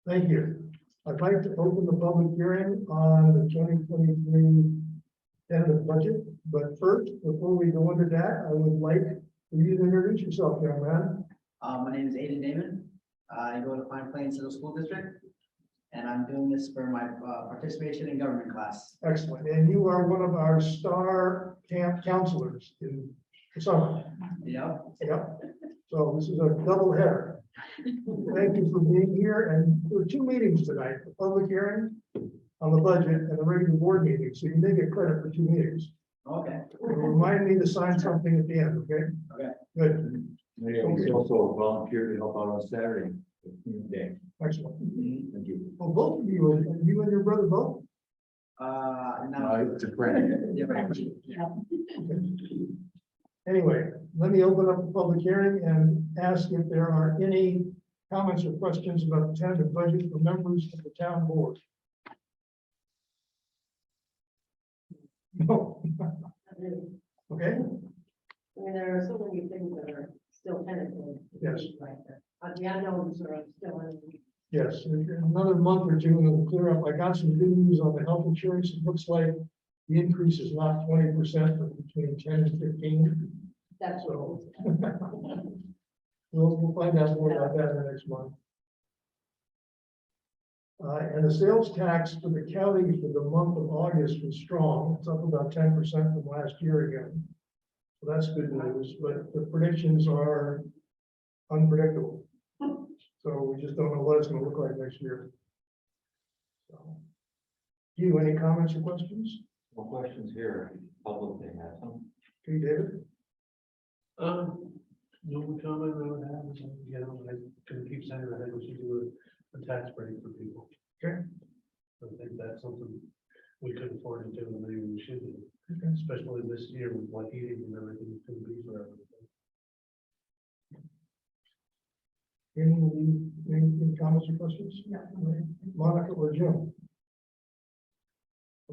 Thank you. I'd like to open the public hearing on the 2023 tentative budget. But first, before we go into that, I would like for you to introduce yourself, young man. My name is Aiden Damon. I go to Pine Plains Middle School District, and I'm doing this for my participation in government class. Excellent. And you are one of our star camp counselors in the summer. Yep. Yep. So this is a double header. Thank you for being here. And there are two meetings tonight, the public hearing on the budget and the regular board meeting. So you may get credit for two meetings. Okay. And remind me to sign something at the end, okay? Okay. Good. We also volunteer to help out on Saturday. Day. Excellent. Thank you. Well, both of you, and you and your brother both? No. It's a friend. Yeah. Anyway, let me open up the public hearing and ask if there are any comments or questions about the tentative budget for members of the town board. No. Okay, I mean, there are so many things that are still tentative. Yes. Like that. The unknowns are still in. yes, in another month or two, it'll clear up. I got some good news on the health insurance. It looks like the increase is not 20%, but between 10 and 15. That's So what. we'll find out more about that in the next month. And the sales tax for the county for the month of August was strong. It's up about 10% from last year again. So that's good news, but the predictions are unpredictable. So we just don't know what it's going to look like next year. So, you, any comments or questions? No questions here. Public thing, have some. Okay, David? The only comment I would have is, you know, I can keep saying that I think we should do a tax break for people. Okay. I think that's something we could afford to do, and maybe we should do, Okay. especially this year with like heating and everything, it's gonna be for everything. Any comments or questions? No. Monica or Jim?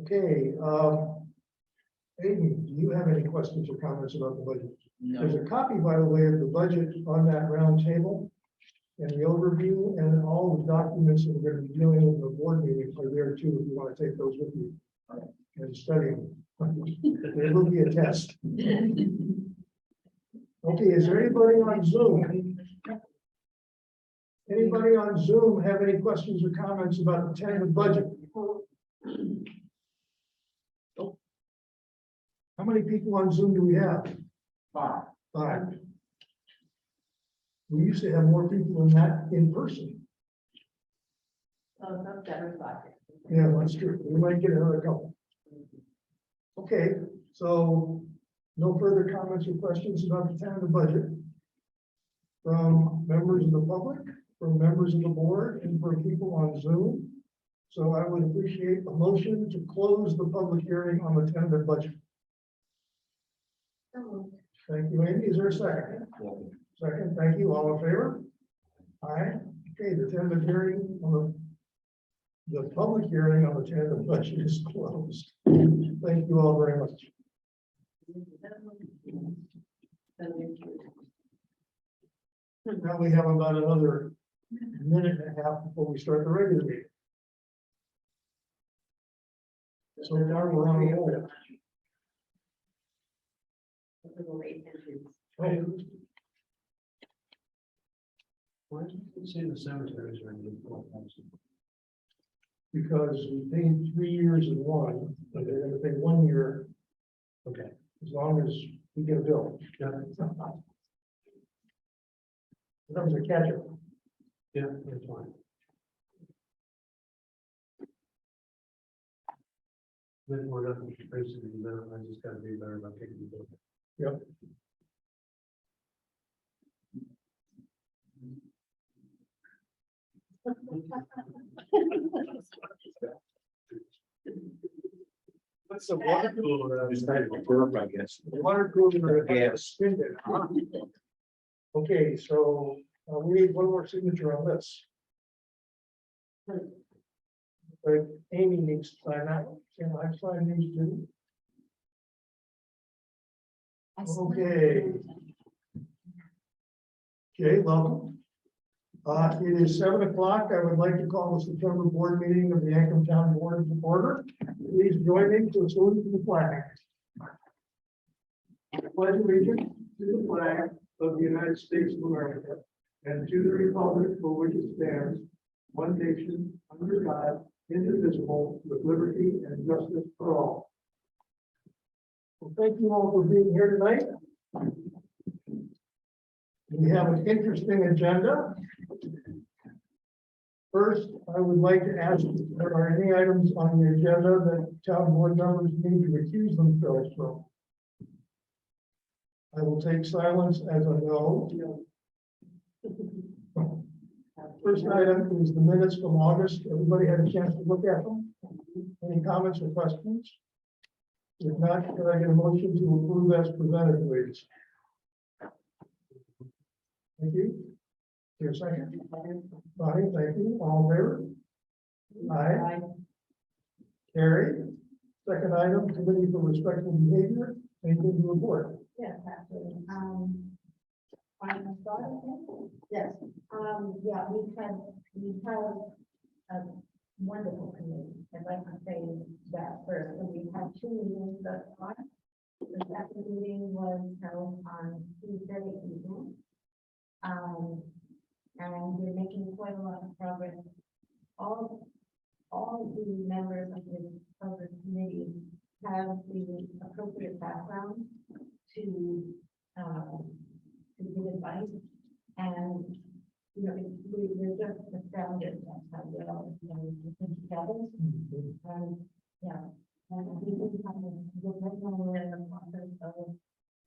Okay, Aiden, do you have any questions or comments about the budget? There's No. a copy, by the way, of the budget on that round table. And the overview and all the documents that we're going to be dealing with in the board meeting are there too, if you want to take those with you. And study them. There will be a test. Okay, is there anybody on Zoom? Anybody on Zoom have any questions or comments about the tentative budget? How many people on Zoom do we have? Fine. Five. We used to have more people than that in person. Oh, that's better thought. Yeah, that's true. We might get another couple. Okay, so no further comments or questions about the tentative budget from members of the public, from members of the board, and from people on Zoom. So I would appreciate a motion to close the public hearing on the tentative budget. Thank you, Amy. Is there a second? Second, thank you. All in favor? Aye. Okay, the tentative hearing on the public hearing on the tentative budget is closed. Thank you all very much. Now we have about another minute and a half before we start the regular meeting. So far, we're on a roll. Oh, Why did you say the cemeteries are in the because we paid 3 years in one, but they're gonna pay 1 year Okay. as long as we get a bill. Yeah, That was a catch-up. yeah, that's fine. Then we're not basically, I just gotta be better about taking the bill. Yep. What's the water cooler? Just kind of a burp, I guess. The water cooler. Yeah. Spin it, huh? Okay, so we need one more signature on this. But Amy needs to sign that. Can I sign these too? Okay. Okay, welcome. It is 7 o'clock. I would like to call the September board meeting of the Anklam Town Board to order. Please join me to salute to the flag. I pledge allegiance to the flag of the United States of America and to the republic for which it stands, one nation, under God, indivisible, with liberty and justice for all. Well, thank you all for being here tonight. We have an interesting agenda. First, I would like to ask if there are any items on the agenda that town board members need to recuse themselves from. I will take silence as a no. First item is the minutes from August. Everybody had a chance to look at them. Any comments or questions? If not, could I get a motion to approve as presented, please? Thank you. Here a second. Bonnie, thank you. All in favor? Aye. Carried. Second item, committee for respectful behavior. Anything to report? Yes, absolutely. I'm sorry, okay? Yes, yeah, we've had a wonderful committee. I'd like to say that first, and we've had 2 meetings thus far. The second meeting was held on Tuesday evening. And we're making quite a lot of progress. All of the members of the committee have the appropriate background to give advice, and you know, we're just astounded at how well we together. And yeah, and we just kind of we're in the process of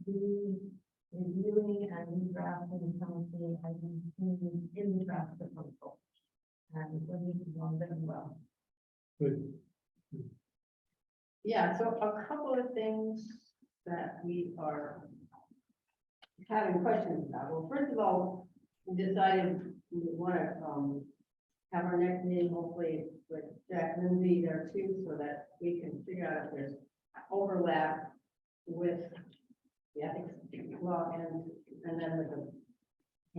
reviewing and redrafting some of the items in the draft proposal, and we're moving along very well. Good. Yeah, so a couple of things that we are having questions about. Well, first of all, we decided we want to have our next meeting hopefully with Jack Lindsay there too, so that we can figure out if there's overlap with the ethics law and then with the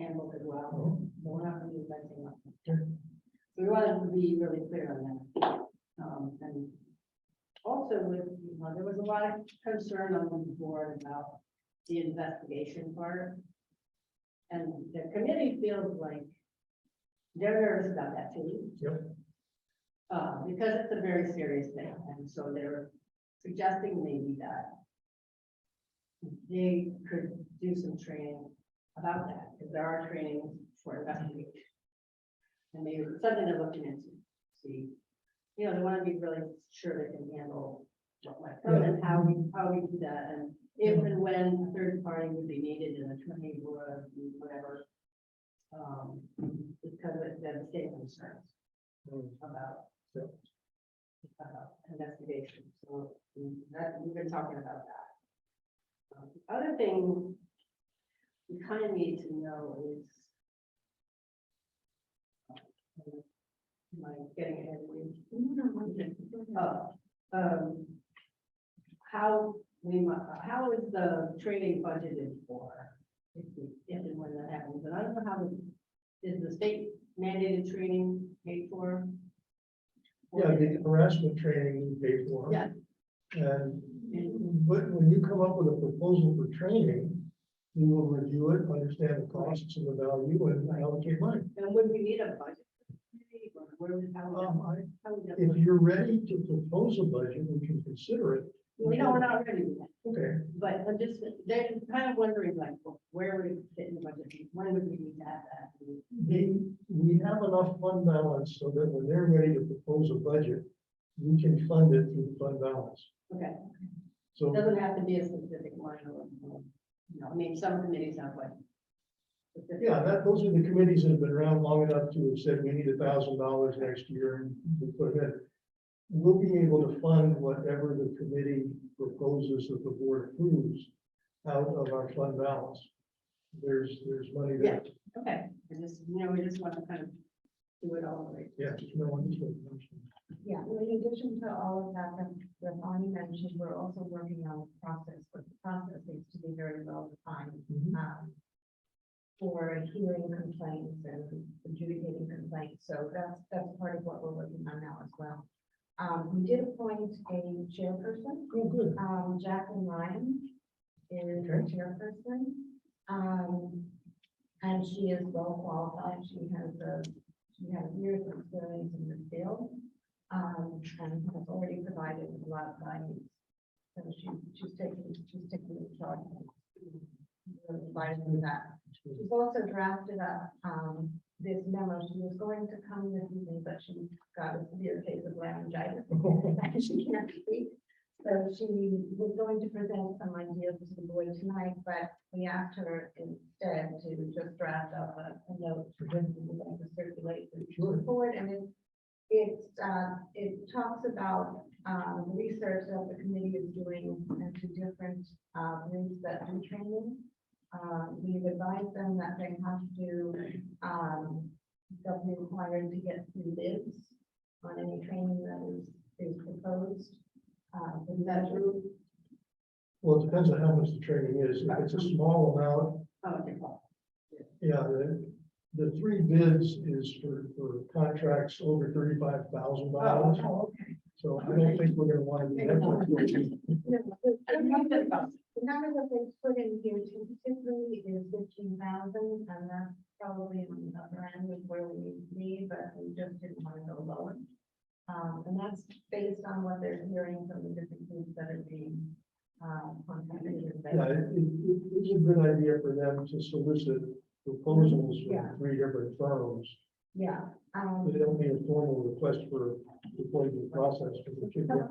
handbook as well. So we're not going to be messing up. So we wanted to be really clear on that. And also with, there was a lot of concern on the board about the investigation part. And the committee feels like they're nervous about that too. Yep. Because it's a very serious thing. And so they're suggesting maybe that they could do some training about that, because there are trainings for investigation. And maybe it's something they're looking into, see, you know, they want to be really sure they can handle what might come and how we do that, and if and when a third party would be needed in a attorney or whatever, because of the state concerns about investigation. So that we've been talking about that. The other thing we kind of need to know is, am I getting ahead of you? How is the training budgeted for if and when that happens? And I don't know how is the state mandated training paid for? Yeah, the harassment training we pay for. Yeah. And but when you come up with a proposal for training, we will review it, understand the costs and the value, and allocate money. And would we need a budget? Or how would that If work? you're ready to propose a budget, we can consider it. We know we're not ready with that, Okay. but I'm just, they're kind of wondering like, well, where would it fit in the budget? When would we need to have that? We have enough fund balance so that when they're ready to propose a budget, we can fund it through the fund balance. Okay, So, it doesn't have to be a specific line or, you know, I mean, some committees have like. specific- yeah, those are the committees that have been around long enough to have said we need $1,000 next year and we put it in. We'll be able to fund whatever the committee proposes that the board approves out of our fund balance. There's money there. Okay, I just, you know, we just want to kind of do it all right. Yeah. No one is looking. Yeah, well, in addition to all of that, that Bonnie mentioned, we're also working on the process, but the process needs to be very well defined. Mhm. For hearing complaints and the adjudicating complaints. So that's part of what we're working on now as well. We did appoint a chairperson. Oh, good. Jacqueline Ryan is the Okay. chairperson. And she is well qualified. She has years of experience in this field. And has already provided a lot of guidance. So she's taking the charge. We're invited to that. She's also drafted up, this memo. She was going to come this evening, but she got a severe case of laryngitis. And she can't speak. So she was going to present some ideas to the board tonight, but we asked her instead to just draft up a note for them to circulate to the board. And it talks about the research that the committee is doing into different groups that do training. We've advised them that they have to they'll be required to get through bids on any training that is proposed. Is that true? Well, it depends on how much the training is. If it's a small amount, Oh, okay. yeah, the three bids is for contracts over $35,000. Oh, okay. So I don't think we're gonna want to do that. No, the number that they put in here typically is 15,000, and that's probably on the upper end of where we need to be, but we just didn't want to go lower. And that's based on what they're hearing from the different groups that are being contacted. Yeah, it's a good idea for them to solicit proposals Yeah. from three different firms. Yeah. They don't need a formal request for before the process. But they should get- Yeah,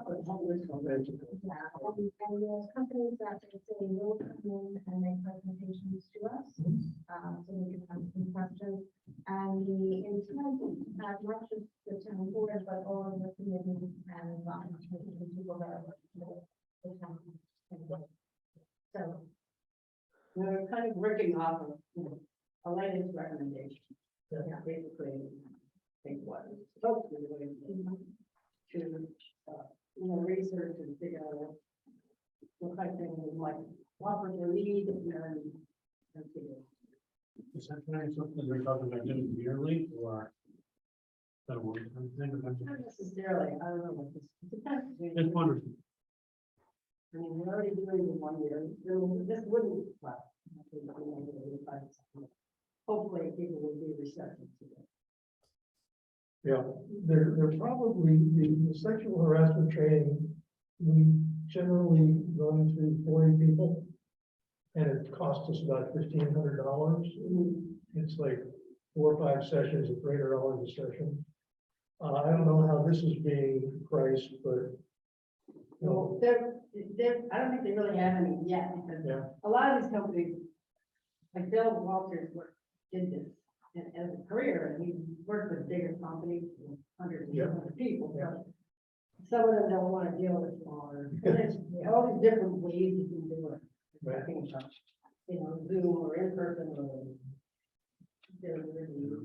and there's companies that they say will come in and make presentations to us, so we can have some questions. And the intent is to have not just the town board, but all of the committees and the people that are working with the town. So, We're kind of working off of, a latest recommendation. yeah. Basically, I think what is supposed to be going to, research and figure out what kind of things we might offer or need and figure. Is that kind of something they're talking about doing yearly or? That one, I'm thinking about Not necessarily, I don't know what this, it depends. Just wonderful. I mean, we're already doing the 1 year, so this wouldn't, well, hopefully people will be receptive to it. Yeah, they're probably, the sexual harassment training, we generally run through 40 people. And it costs us about $1,500. It's like 4 or 5 sessions at $300 a session. I don't know how this is being priced, but. Well, I don't think they really have any yet, because Yeah. a lot of these companies, like Bill Walters did this as a career, and he worked with bigger companies, with hundreds Yeah. of people. Yeah. Some of them don't want to deal with smaller, and there's all these different ways you can do it. Right. I think, Zoom or in person or. They're really-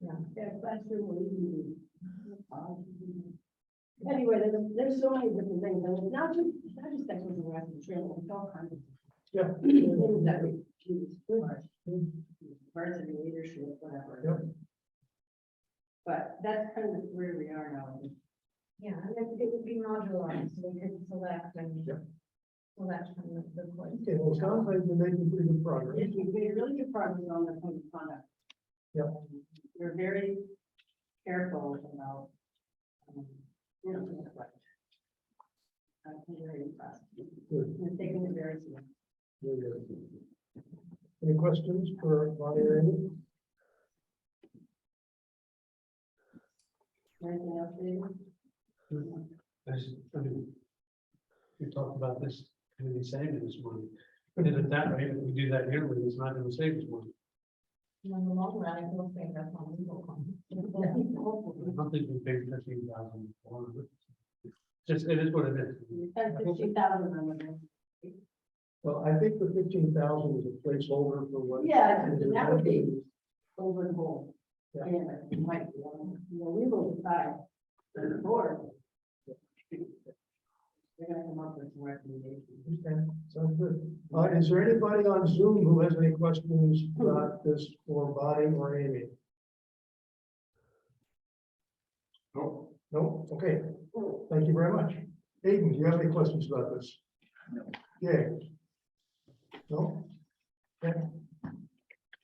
Yeah, classroom or even. Anyway, there's so many different things, and it's not just sexual harassment training, it's all kinds of Yeah. things that we choose. Varsity leadership, whatever. Yep. But that's kind of where we are now. Yeah, and it would be modularized, so we could select and. Yeah. Select from the course. Okay, well, it sounds like you're making pretty good progress. We made really good progress on the code of conduct. Yep. We're very careful about, things like. I'm very impressed. Good. We're taking it very seriously. Very good. Any questions for Bonnie or Amy? Anything else, David? We talked about this, going to be saving this money. But at that rate, if we do that yearly, it's not going to save us money. In the long run, I will say that's on legal. I don't think we paid 15,000 for it. Just, it is what it is. We spent 50,000 on it. Well, I think the 15,000 is a placeholder for what. Yeah, that would be over the whole. Yeah. It might be, we will decide, the board. We're gonna come up with some recommendations. Okay, sounds good. Is there anybody on Zoom who has any questions about this for Bonnie or Amy? No. No? Okay, thank you very much. Aiden, do you have any questions about this? No. Yeah. No? Okay.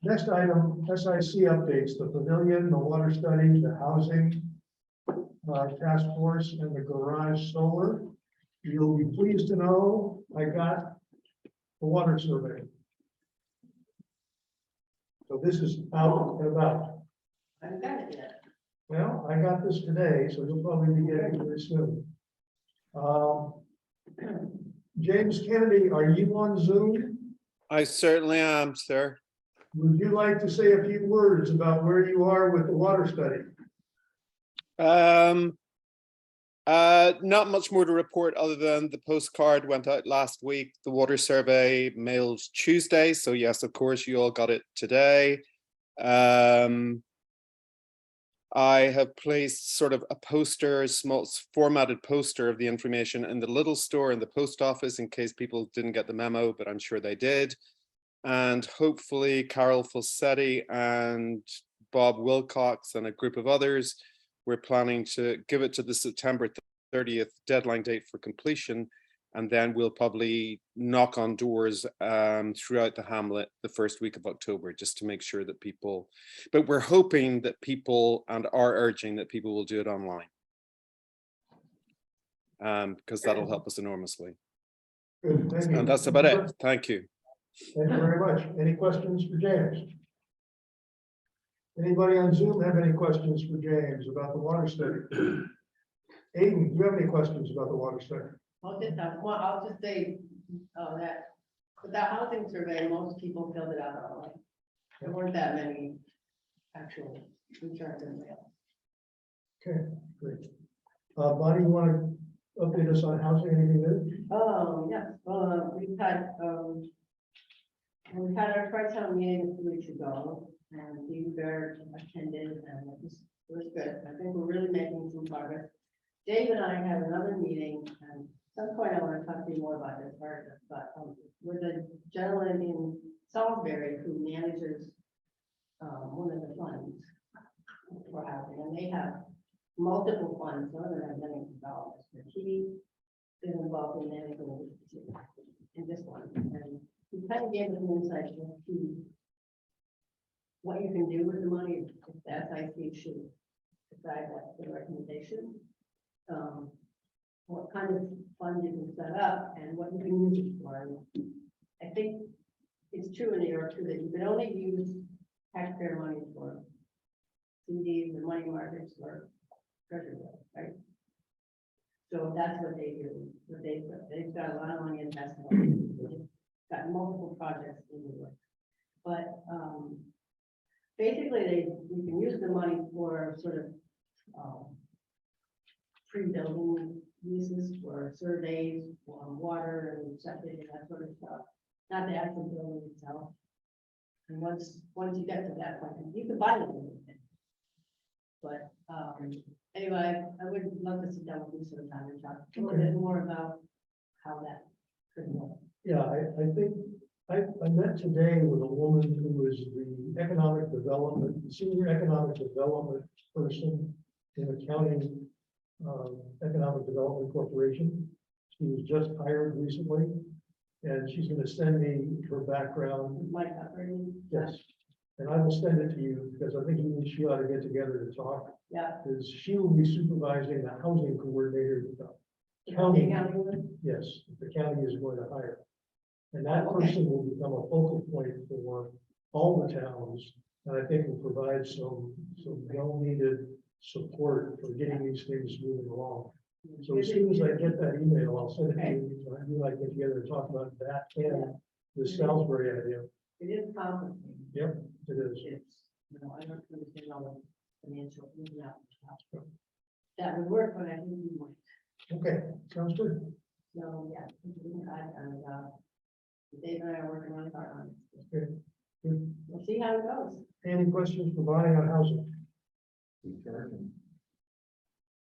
Next item, SIC updates, the pavilion, the water study, the housing task force, and the garage solar. You'll be pleased to know I got the water survey. So this is out and about. I haven't got it yet. Well, I got this today, so you'll probably be getting it very soon. James Kennedy, are you on Zoom? I certainly am, sir. Would you like to say a few words about where you are with the water study? Not much more to report other than the postcard went out last week. The water survey mailed Tuesday. So yes, of course, you all got it today. I have placed sort of a poster, small formatted poster of the information in the little store in the post office in case people didn't get the memo, but I'm sure they did. And hopefully Carol Fossetti and Bob Wilcox and a group of others, we're planning to give it to the September 30th deadline date for completion. And then we'll probably knock on doors throughout the hamlet the first week of October, just to make sure that people, but we're hoping that people and are urging that people will do it online. Because that'll help us enormously. Good, thank you. And that's about it. Thank you. Thank you very much. Any questions for James? Anybody on Zoom have any questions for James about the water study? Aiden, do you have any questions about the water study? I'll just say, that with that housing survey, most people filled it out online. There weren't that many actual returns in mail. Okay, great. Bonnie, you want to update us on housing? Anything new? Yes, we've had our tri-town meeting a few weeks ago, and Steve Barrett attended, and it was good. I think we're really making some progress. Dave and I had another meeting, and at some point I want to talk to you more about this part, but with a gentleman in Salisbury who manages one of the funds for housing, and they have multiple funds, some of them have millions of dollars, but he is involved in managing in this one, and he kind of gave us an insight into what you can do with the money if the SIC should decide that's the recommendation. What kind of fund you can set up and what you can use it for. I think it's true in New York too that you can only use taxpayer money for CDs and money markets or treasury bills, right? So that's what they do. They've got a lot of money invested. They've got multiple projects in New York, but basically you can use the money for sort of pre-building uses for surveys, water and septic and that sort of stuff, not the actual building itself. And once you get to that point, you can buy them. But anyway, I would love to sit down with you sometime and talk a little bit more about how that could work. Yeah, I think I met today with a woman who is the economic development, senior economic development person in the county economic development corporation. She was just hired recently, and she's going to send me her background. Mike, operating? Yes, and I will send it to you because I think you and she ought to get together to talk. Yeah. Because she will be supervising the housing coordinator that the County. county, yes, the county is going to hire. And that Oh, okay. person will become a focal point for all the towns, and I think will provide some well-needed support for getting these things moving along. So as soon as I get that email, I'll send it to you. So you and I get together and talk about that and the Salisbury idea. It is complicated. Yep, it is. It's, I don't understand all the financial ins and outs. That would work, but I think you might. Okay, sounds good. So, yeah, and Dave and I are working on it hard on it. Okay, good. We'll see how it goes. Any questions for Bonnie on housing?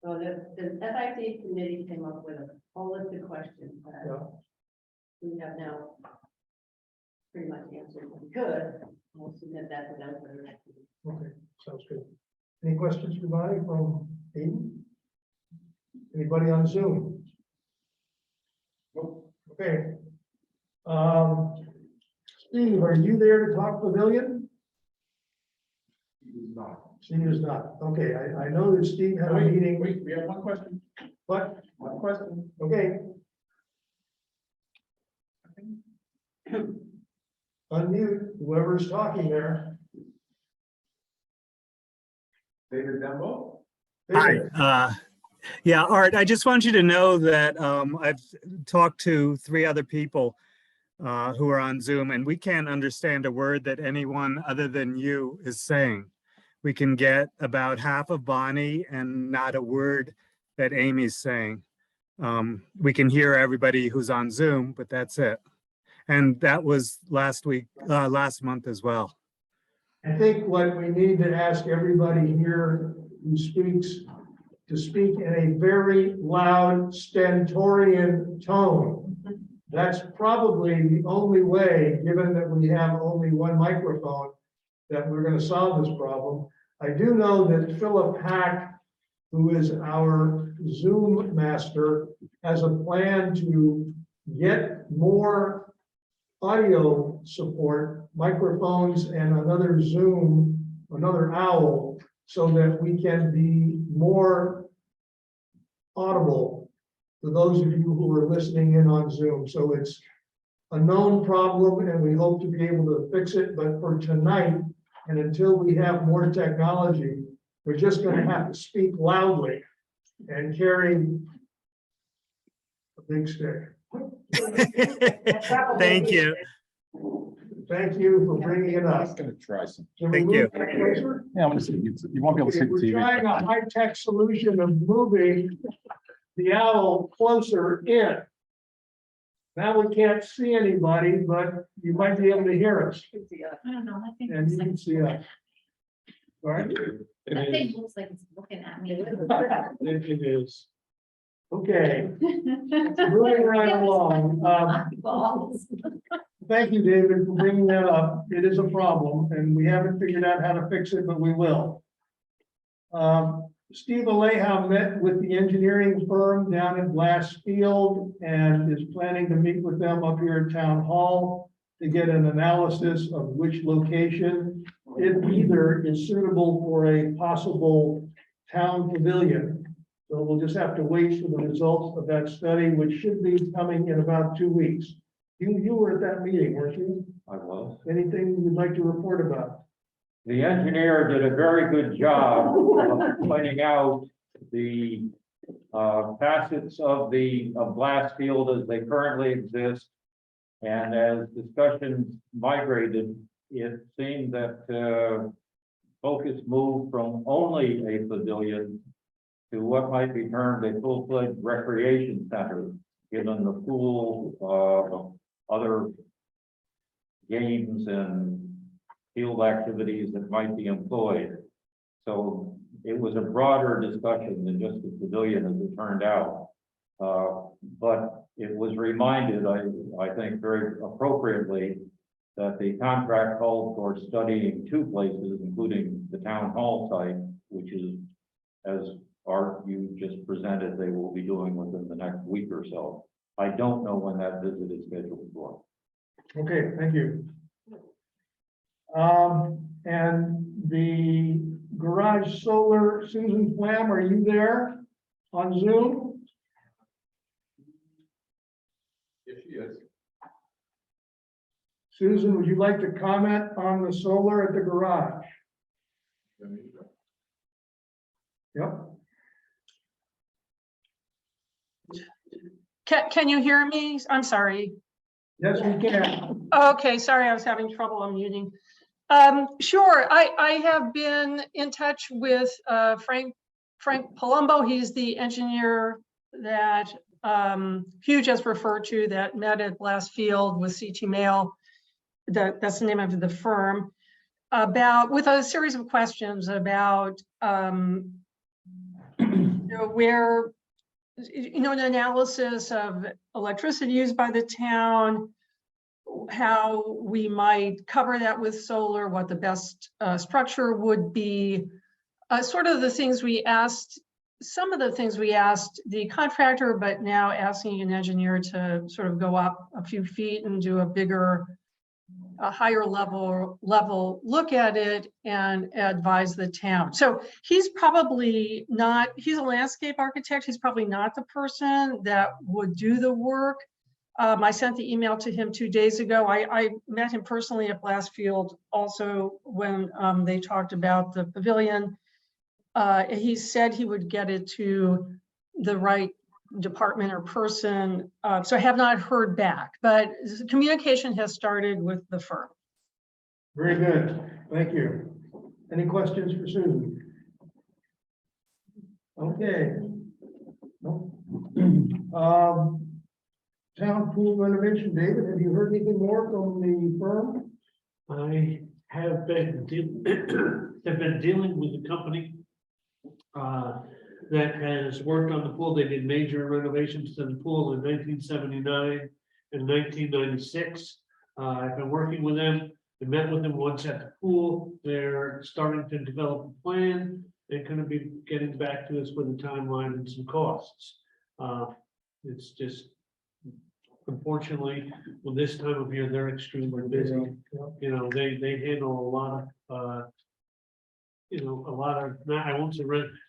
So the FIT committee came up with a whole list of questions that Yeah. we have now pretty much answered. If we could, we'll submit that to them for the next meeting. Okay, sounds good. Any questions for Bonnie from Aiden? Anybody on Zoom? Nope. Okay. Steve, are you there to talk pavilion? He's not. She is not. Okay, I know that Steve had a meeting. Wait, we have one question. What? One question. Okay. Unmute whoever's talking there. David Dembo? Hi, yeah, Art, I just want you to know that I've talked to 3 other people who are on Zoom, and we can't understand a word that anyone other than you is saying. We can get about half of Bonnie and not a word that Amy's saying. We can hear everybody who's on Zoom, but that's it. And that was last month as well. I think what we need to ask everybody here who speaks to speak in a very loud stentorian tone. That's probably the only way, given that we have only one microphone, that we're going to solve this problem. I do know that Philip Hack, who is our Zoom master, has a plan to get more audio support, microphones, and another Zoom, another owl, so that we can be more audible to those of you who are listening in on Zoom. So it's a known problem and we hope to be able to fix it, but for tonight, and until we have more technology, we're just going to have to speak loudly and carry a big stick. Thank you. Thank you for bringing it up. gonna try some. Can we Thank move you. that closer? Yeah, I'm gonna see, you won't be able to see Okay, the we're trying TV. a high-tech solution of moving the owl closer in. Now we can't see anybody, but you might be able to hear us, I don't know, I think and you can see us. All right? that thing looks like it's looking at me. It is. Okay, moving right along. Balls. Thank you, David, for bringing that up. It is a problem, and we haven't figured out how to fix it, but we will. Steve Aleja met with the engineering firm down in Glassfield and is planning to meet with them up here at Town Hall to get an analysis of which location, if either, is suitable for a possible town pavilion. So we'll just have to wait for the results of that study, which should be coming in about 2 weeks. You were at that meeting, weren't you? I was. Anything you'd like to report about? The engineer did a very good job of pointing out the facets of Glassfield as they currently exist. And as discussions migrated, it seemed that focus moved from only a pavilion to what might be termed a full-fledged recreation center, given the pool, other games and field activities that might be employed. So it was a broader discussion than just the pavilion as it turned out. But it was reminded, I think very appropriately, that the contract called for studying 2 places, including the town hall site, which is, as Art you just presented, they will be doing within the next week or so. I don't know when that visit is scheduled for. Okay, thank you. And the garage solar, Susan Flam, are you there on Zoom? Yes, she is. Susan, would you like to comment on the solar at the garage? Yep. Can you hear me? I'm sorry. Yes, we can. Okay, sorry, I was having trouble unmuting. Sure, I have been in touch with Frank Palumbo. He's the engineer that Hugh just referred to that met at Glassfield with CT Mail. That's the name of the firm. With a series of questions about where, an analysis of electricity used by the town, how we might cover that with solar, what the best structure would be, sort of the things we asked, some of the things we asked the contractor, but now asking an engineer to sort of go up a few feet and do a higher level look at it and advise the town. So he's probably not, he's a landscape architect. He's probably not the person that would do the work. I sent the email to him 2 days ago. I met him personally at Blastfield also when they talked about the pavilion. He said he would get it to the right department or person. So I have not heard back, but communication has started with the firm. Very good, thank you. Any questions for Susan? Okay. No. Town pool renovation, David, have you heard anything more from the firm? I have been dealing with the company that has worked on the pool. They did major renovations to the pool in 1979 and 1996. I've been working with them. I met with them once at the pool. They're starting to develop a plan. They're going to be getting back to us with a timeline and some costs. It's just, unfortunately, with this time of year, they're extremely busy. You know, they handle a lot of I won't say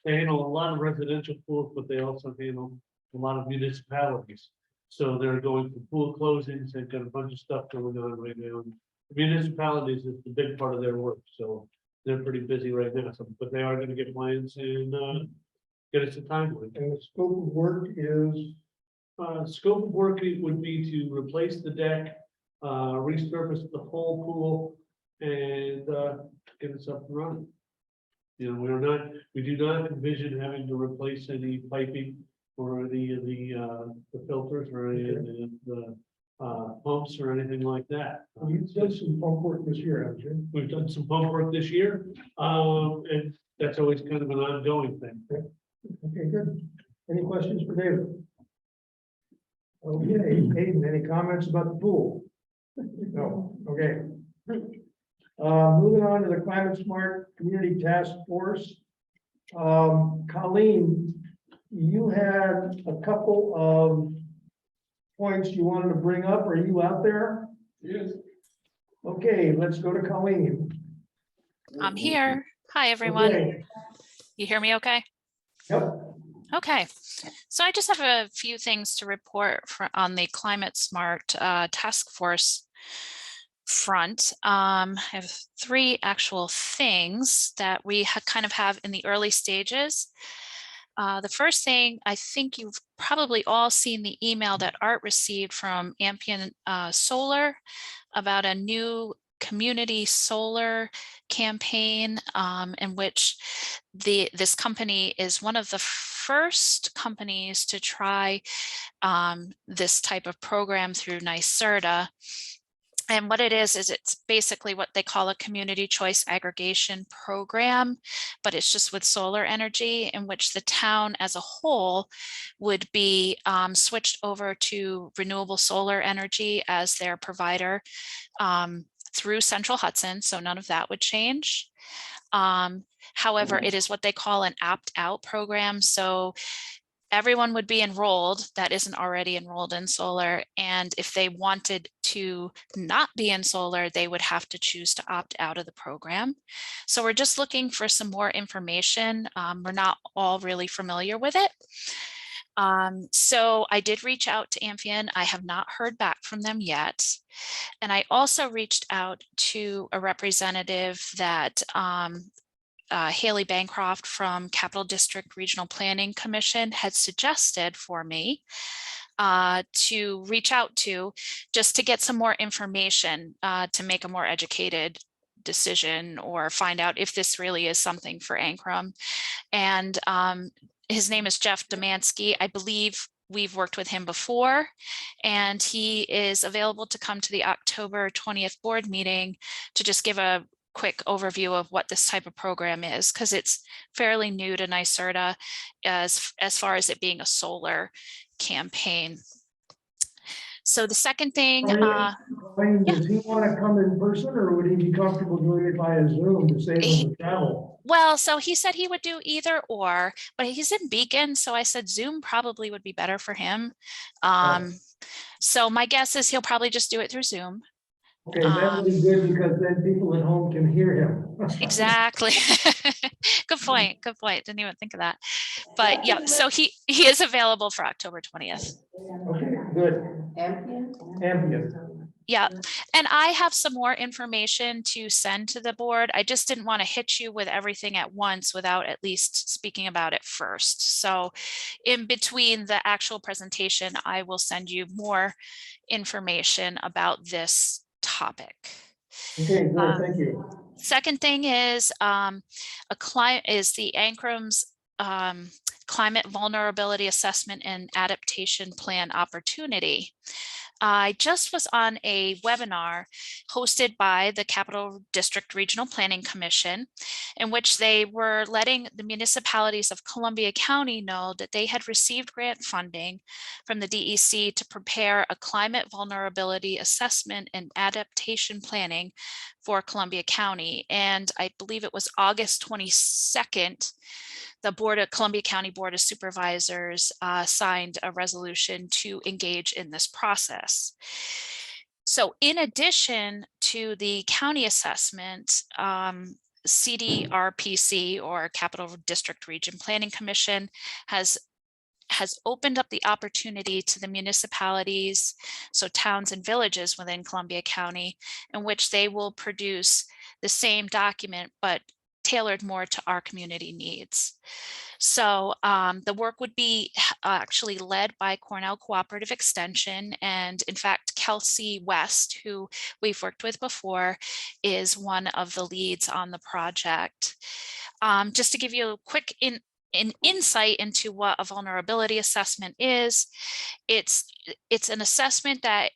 they handle a lot of residential pools, but they also handle a lot of municipalities. So they're going for pool closings. They've got a bunch of stuff going on right now. Municipalities is the big part of their work, so they're pretty busy right now. So, but they are going to get plans and get us a timeline. And the scope of work is? Scope of work would be to replace the deck, resurface the whole pool, and get us up and running. You know, we do not envision having to replace any piping or any of the filters or any of the pumps or anything like that. You've done some pump work this year, haven't you? We've done some pump work this year, and that's always kind of an ongoing thing. Okay, good. Any questions for David? Okay, Hayden, any comments about the pool? No, okay. Moving on to the Climate Smart Community Task Force. Colleen, you had a couple of points you wanted to bring up. Are you out there? Yes. Okay, let's go to Colleen. I'm here. Hi, everyone. Okay. You hear me okay? Yep. Okay, so I just have a few things to report on the Climate Smart Task Force front. I have 3 actual things that we kind of have in the early stages. The first thing, I think you've probably all seen the email that Art received from Ampion Solar about a new community solar campaign in which this company is one of the first companies to try this type of program through NYSERDA. And what it is it's basically what they call a community choice aggregation program, but it's just with solar energy, in which the town as a whole would be switched over to renewable solar energy as their provider through Central Hudson. So none of that would change. However, it is what they call an opt-out program. So everyone would be enrolled that isn't already enrolled in solar. And if they wanted to not be in solar, they would have to choose to opt out of the program. So we're just looking for some more information. We're not all really familiar with it. So I did reach out to Ampion. I have not heard back from them yet. And I also reached out to a representative that Haley Bancroft from Capital District Regional Planning Commission had suggested for me to reach out to, just to get some more information to make a more educated decision or find out if this really is something for Ancrum. And his name is Jeff Domansky. I believe we've worked with him before, and he is available to come to the October 20th board meeting to just give a quick overview of what this type of program is, because it's fairly new to NYSERDA as far as it being a solar campaign. So the second thing, Colleen, does he want to come in person, or would he be comfortable doing it via Zoom to save him the travel? well, so he said he would do either or, but he's in Beacon, so I said Zoom probably would be better for him. So my guess is he'll probably just do it through Zoom. Okay, that would be good, because then people at home can hear him. Exactly. Good point. Good point. Didn't even think of that. But yeah, so he is available for October 20th. Okay, good. Ambient. Yeah. And I have some more information to send to the board. I just didn't want to hit you with everything at once without at least speaking about it first. So in between the actual presentation, I will send you more information about this topic. Okay, good, thank you. Second thing is the ANCRM's Climate Vulnerability Assessment and Adaptation Plan Opportunity. I just was on a webinar hosted by the Capital District Regional Planning Commission, in which they were letting the municipalities of Columbia County know that they had received grant funding from the DEC to prepare a climate vulnerability assessment and adaptation planning for Columbia County. And I believe it was August 22nd, the Columbia County Board of Supervisors signed a resolution to engage in this process. So in addition to the county assessment, CDRPC, or Capital District Region Planning Commission, has opened up the opportunity to the municipalities, so towns and villages within Columbia County, in which they will produce the same document, but tailored more to our community needs. So the work would be actually led by Cornell Cooperative Extension. And in fact, Kelsey West, who we've worked with before, is one of the leads on the project. Just to give you a quick an insight into what a vulnerability assessment is, it's an assessment that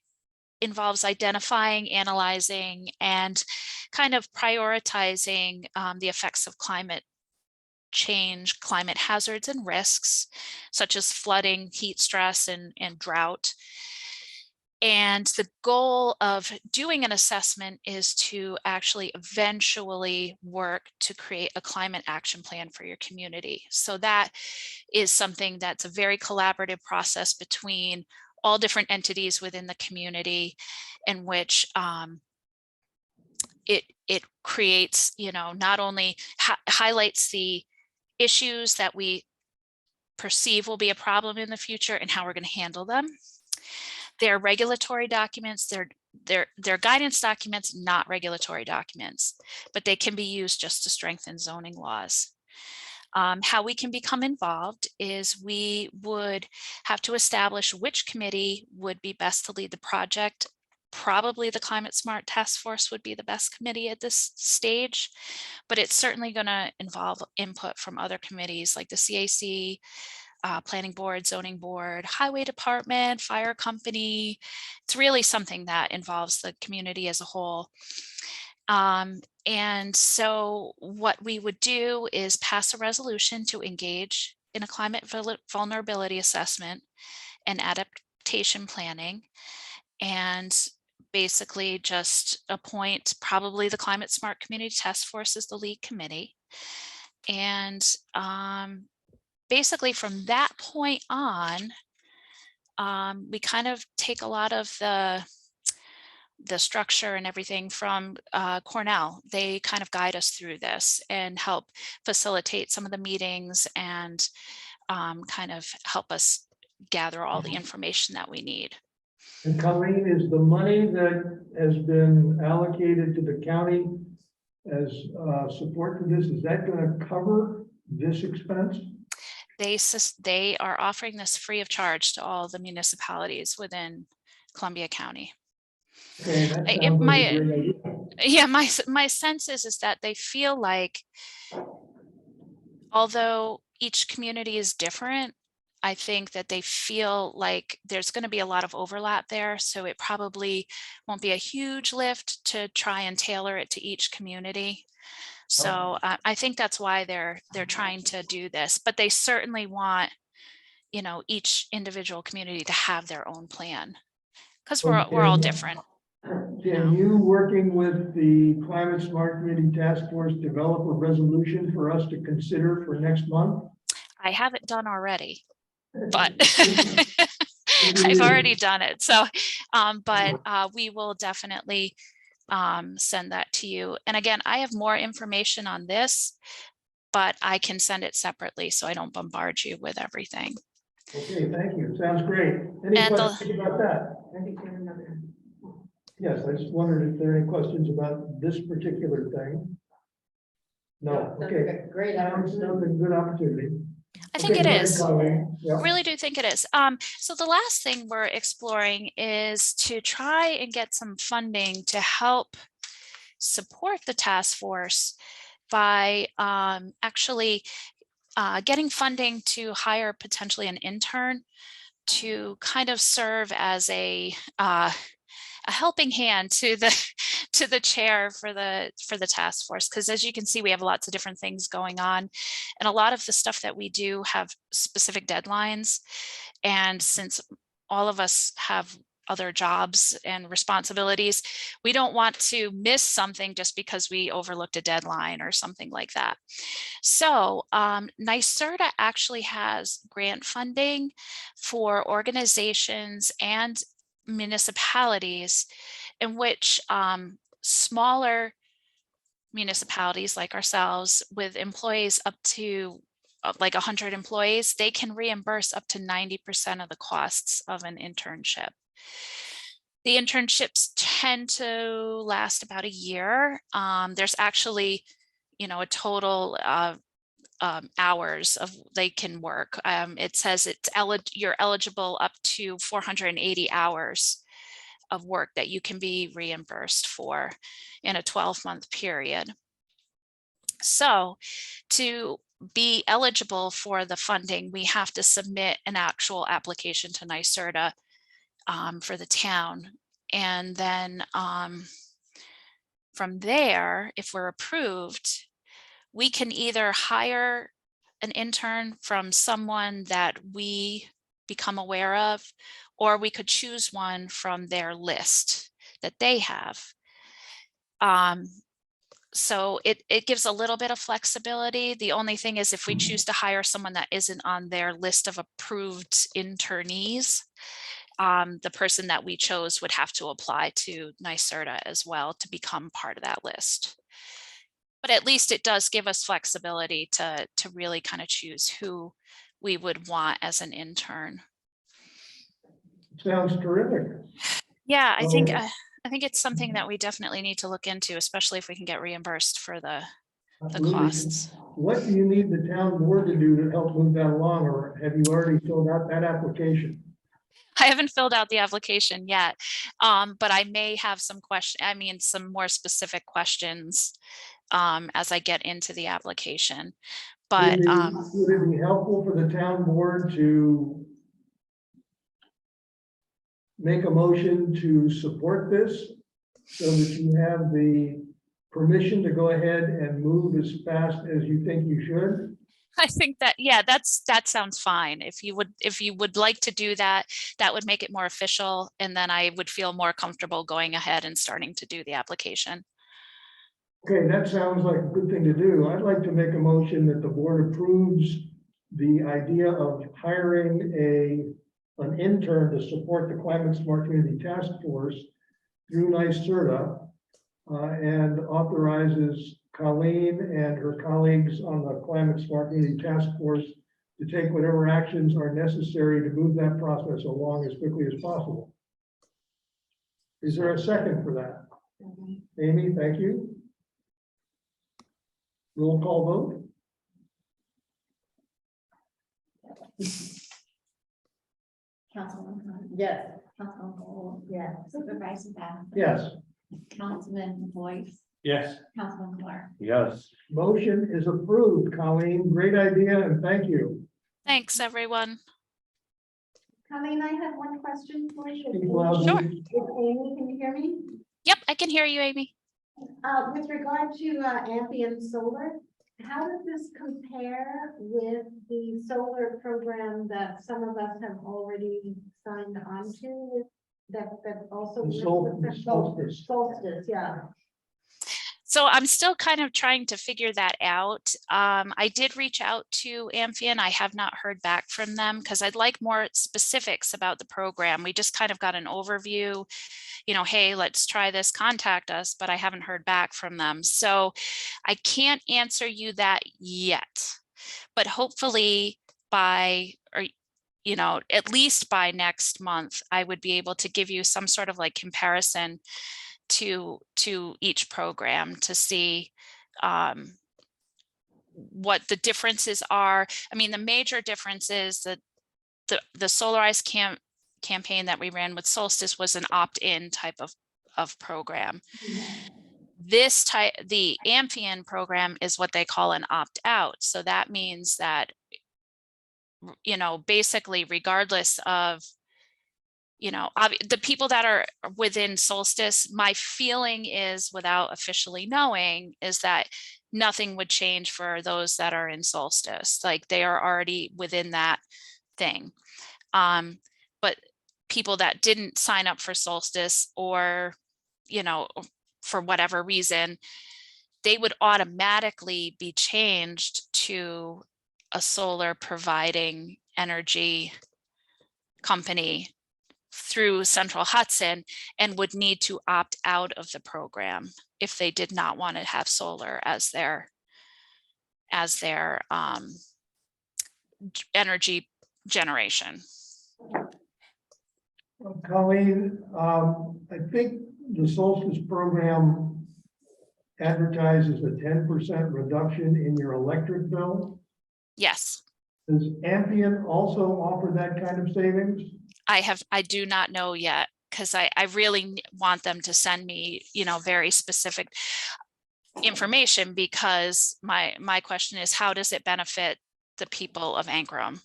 involves identifying, analyzing, and kind of prioritizing the effects of climate change, climate hazards and risks, such as flooding, heat stress, and drought. And the goal of doing an assessment is to actually eventually work to create a climate action plan for your community. So that is something that's a very collaborative process between all different entities within the community, in which it creates, not only highlights the issues that we perceive will be a problem in the future and how we're going to handle them. They're regulatory documents, they're guidance documents, not regulatory documents, but they can be used just to strengthen zoning laws. How we can become involved is we would have to establish which committee would be best to lead the project. Probably the Climate Smart Task Force would be the best committee at this stage, but it's certainly going to involve input from other committees like the CAC, Planning Board, Zoning Board, Highway Department, Fire Company. It's really something that involves the community as a whole. And so what we would do is pass a resolution to engage in a climate vulnerability assessment and adaptation planning, and basically just appoint probably the Climate Smart Community Task Force as the lead committee. And basically from that point on, we kind of take a lot of the structure and everything from Cornell. They kind of guide us through this and help facilitate some of the meetings and kind of help us gather all the information that we need. And Colleen, is the money that has been allocated to the county as support for this, is that going to cover this expense? They are offering this free of charge to all the municipalities within Columbia County. Okay, that sounds like a great idea. Yeah, my sense is that they feel like, although each community is different, I think that they feel like there's going to be a lot of overlap there, so it probably won't be a huge lift to try and tailor it to each community. So I think that's why they're trying to do this, but they certainly want, you know, each individual community to have their own plan, because we're all different. Can you, working with the Climate Smart Community Task Force, develop a resolution for us to consider for next month? I have it done already, but I've already done it. So, but we will definitely send that to you. And again, I have more information on this, but I can send it separately so I don't bombard you with everything. Okay, thank you. Sounds great. Any And questions about that? I think there's another. Yes, I just wondered if there are any questions about this particular thing. No, That's okay. a great Sounds opportunity. a good opportunity. I think Okay, it go ahead, is. Colleen. Yeah. Really do think it is. So the last thing we're exploring is to try and get some funding to help support the task force by actually getting funding to hire potentially an intern to kind of serve as a helping hand to the chair for the task force, because as you can see, we have lots of different things going on, and a lot of the stuff that we do have specific deadlines, and since all of us have other jobs and responsibilities, we don't want to miss something just because we overlooked a deadline or something like that. So NYSERDA actually has grant funding for organizations and municipalities in which smaller municipalities like ourselves with employees up to like 100 employees, they can reimburse up to 90% of the costs of an internship. The internships tend to last about a year. There's actually, you know, a total of hours of they can work. It says you're eligible up to 480 hours of work that you can be reimbursed for in a 12-month period. So to be eligible for the funding, we have to submit an actual application to NYSERDA for the town. And then from there, if we're approved, we can either hire an intern from someone that we become aware of, or we could choose one from their list that they have. So it gives a little bit of flexibility. The only thing is if we choose to hire someone that isn't on their list of approved internees, the person that we chose would have to apply to NYSERDA as well to become part of that list. But at least it does give us flexibility to really kind of choose who we would want as an intern. Sounds terrific. Yeah, I think it's something that we definitely need to look into, especially if we can get reimbursed for the costs. What do you need the town board to do to help move that along, or have you already filled out that application? I haven't filled out the application yet, but I may have some some more specific questions as I get into the application. But would it be helpful for the town board to make a motion to support this so that you have the permission to go ahead and move as fast as you think you should? I think that, yeah, that sounds fine. If you would like to do that, that would make it more official, and then I would feel more comfortable going ahead and starting to do the application. Okay, that sounds like a good thing to do. I'd like to make a motion that the board approves the idea of hiring an intern to support the Climate Smart Community Task Force through NYSERDA and authorizes Colleen and her colleagues on the Climate Smart Community Task Force to take whatever actions are necessary to move that process along as quickly as possible. Is there a second for that? Amy, thank you. Roll call vote. Councilwoman Khan. Yes. Councilman Cole. Yes. Supervisor Bath. Yes. Councilman Boyce. Yes. Councilman Clark. Yes. Motion is approved, Colleen. Great idea, and thank you. Thanks, everyone. Colleen, I have one question for you. Speak loudly. Sure. Amy, can you hear me? Yep, I can hear you, Amy. With regard to ambient solar, how does this compare with the solar program that some of us have already signed on to? That also. The solstice. Solstice, yeah. So I'm still kind of trying to figure that out. I did reach out to Amphion. I have not heard back from them because I'd like more specifics about the program. We just kind of got an overview, you know, hey, let's try this, contact us, but I haven't heard back from them. So I can't answer you that yet, but hopefully by, or you know, at least by next month, I would be able to give you some sort of like comparison to each program to see what the differences are. I mean, the major difference is that the Solarize campaign that we ran with Solstice was an opt-in type of program. This type, the Amphion program, is what they call an opt-out. So that means that, you know, basically regardless of, you know, the people that are within Solstice, my feeling is, without officially knowing, is that nothing would change for those that are in Solstice. Like they are already within that thing. But people that didn't sign up for Solstice, or, you know, for whatever reason, they would automatically be changed to a solar providing energy company through Central Hudson, and would need to opt out of the program if they did not want to have solar as their energy generation. Well, Colleen, I think the Solstice program advertises a 10% reduction in your electric bill. Yes, Does Amphion also offer that kind of savings? I do not know yet, because I really want them to send me, you know, very specific information, because my question is, how does it benefit the people of Ankrum?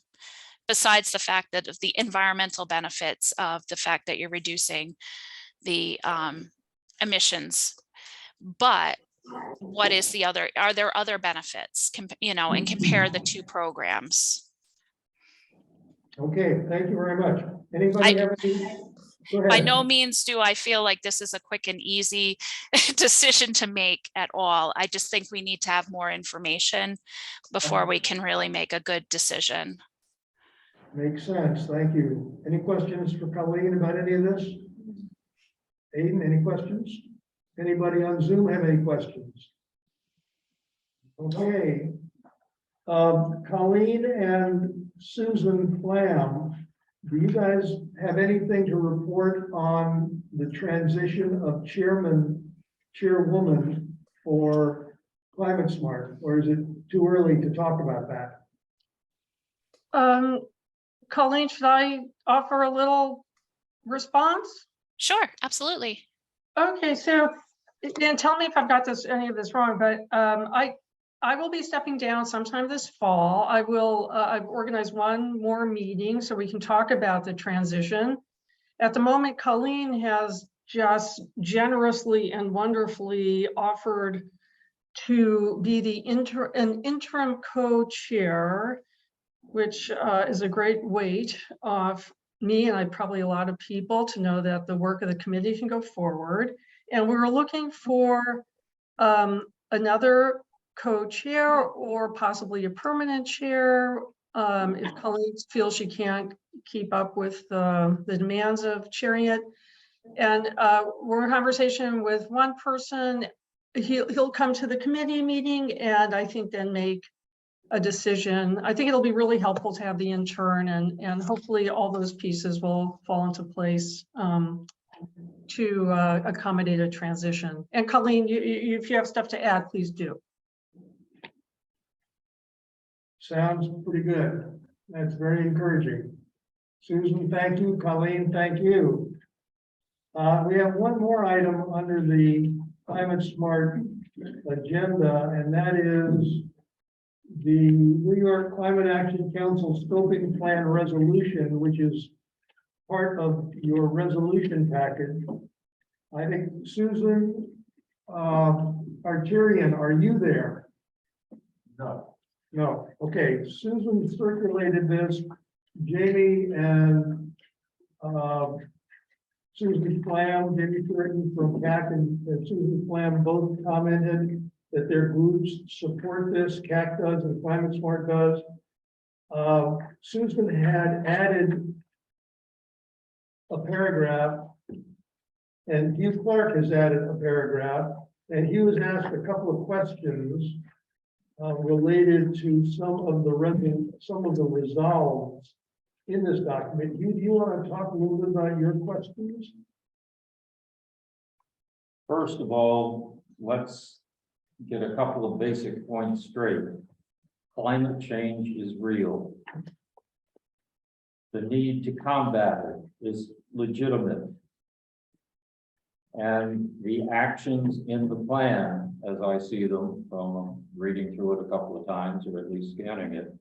Besides the fact that of the environmental benefits of the fact that you're reducing the emissions, but what is the other, are there other benefits, you know, and compare the two programs? Okay, thank you very much. Anybody have any? Go ahead. By no means do I feel like this is a quick and easy decision to make at all. I just think we need to have more information before we can really make a good decision. Makes sense. Thank you. Any questions for Colleen about any of this? Aiden, any questions? Anybody on Zoom have any questions? Okay. Colleen and Susan Flam, do you guys have anything to report on the transition of chairwoman for Climate Smart, or is it too early to talk about that? Colleen, should I offer a little response? Sure, absolutely. Okay, so, and tell me if I've got any of this wrong, but I will be stepping down sometime this fall. I will, I've organized one more meeting so we can talk about the transition. At the moment, Colleen has just generously and wonderfully offered to be the interim co-chair, which is a great weight off me and probably a lot of people to know that the work of the committee can go forward. And we were looking for another co-chair or possibly a permanent chair if Colleen feels she can't keep up with the demands of chairing it. And we're in conversation with one person. He'll come to the committee meeting and I think then make a decision. I think it'll be really helpful to have the intern, and hopefully all those pieces will fall into place to accommodate a transition. And Colleen, if you have stuff to add, please do. Sounds pretty good. That's very encouraging. Susan, thank you. Colleen, thank you. We have one more item under the Climate Smart agenda, and that is the New York Climate Action Council Scoping Plan Resolution, which is part of your resolution package. I think Susan, Arterian, are you there? No. No, okay, Susan circulated this, Jamie and, Susan Flam, Jamie Curtin from CAC and Susan Flam both commented that their groups support this, CAC does and Climate Smart does. Susan had added a paragraph, and Hugh Clark has added a paragraph, and he was asked a couple of questions related to some of the resolves in this document. Do you want to talk a little bit about your questions? First of all, let's get a couple of basic points straight. Climate change is real. The need to combat it is legitimate. And the actions in the plan, as I see them from reading through it a couple of times, or at least scanning it,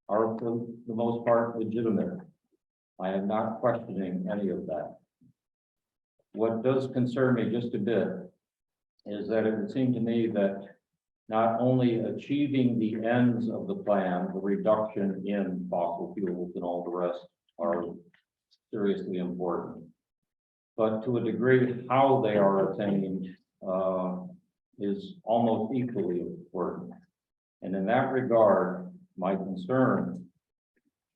are for the most part legitimate. I am not questioning any of that. What does concern me just a bit is that it would seem to me that not only achieving the ends of the plan, the reduction in fossil fuels and all the rest are seriously important, but to a degree, how they are attained is almost equally important. And in that regard, my concern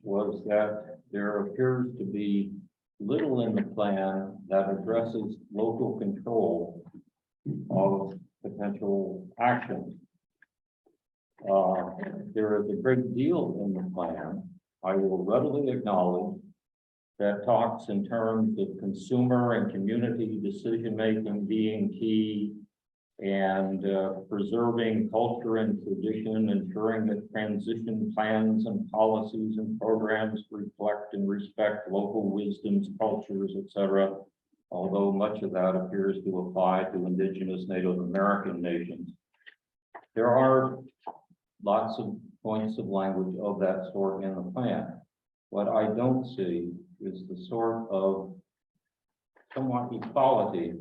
was that there appears to be little in the plan that addresses local control of potential actions. There is a great deal in the plan, I will readily acknowledge, that talks in terms of consumer and community decision-making being key, and preserving culture and tradition, ensuring that transition plans and policies and programs reflect and respect local wisdoms, cultures, etc. Although much of that appears to apply to indigenous Native American nations. There are lots of points of language of that sort in the plan. What I don't see is the sort of somewhat equality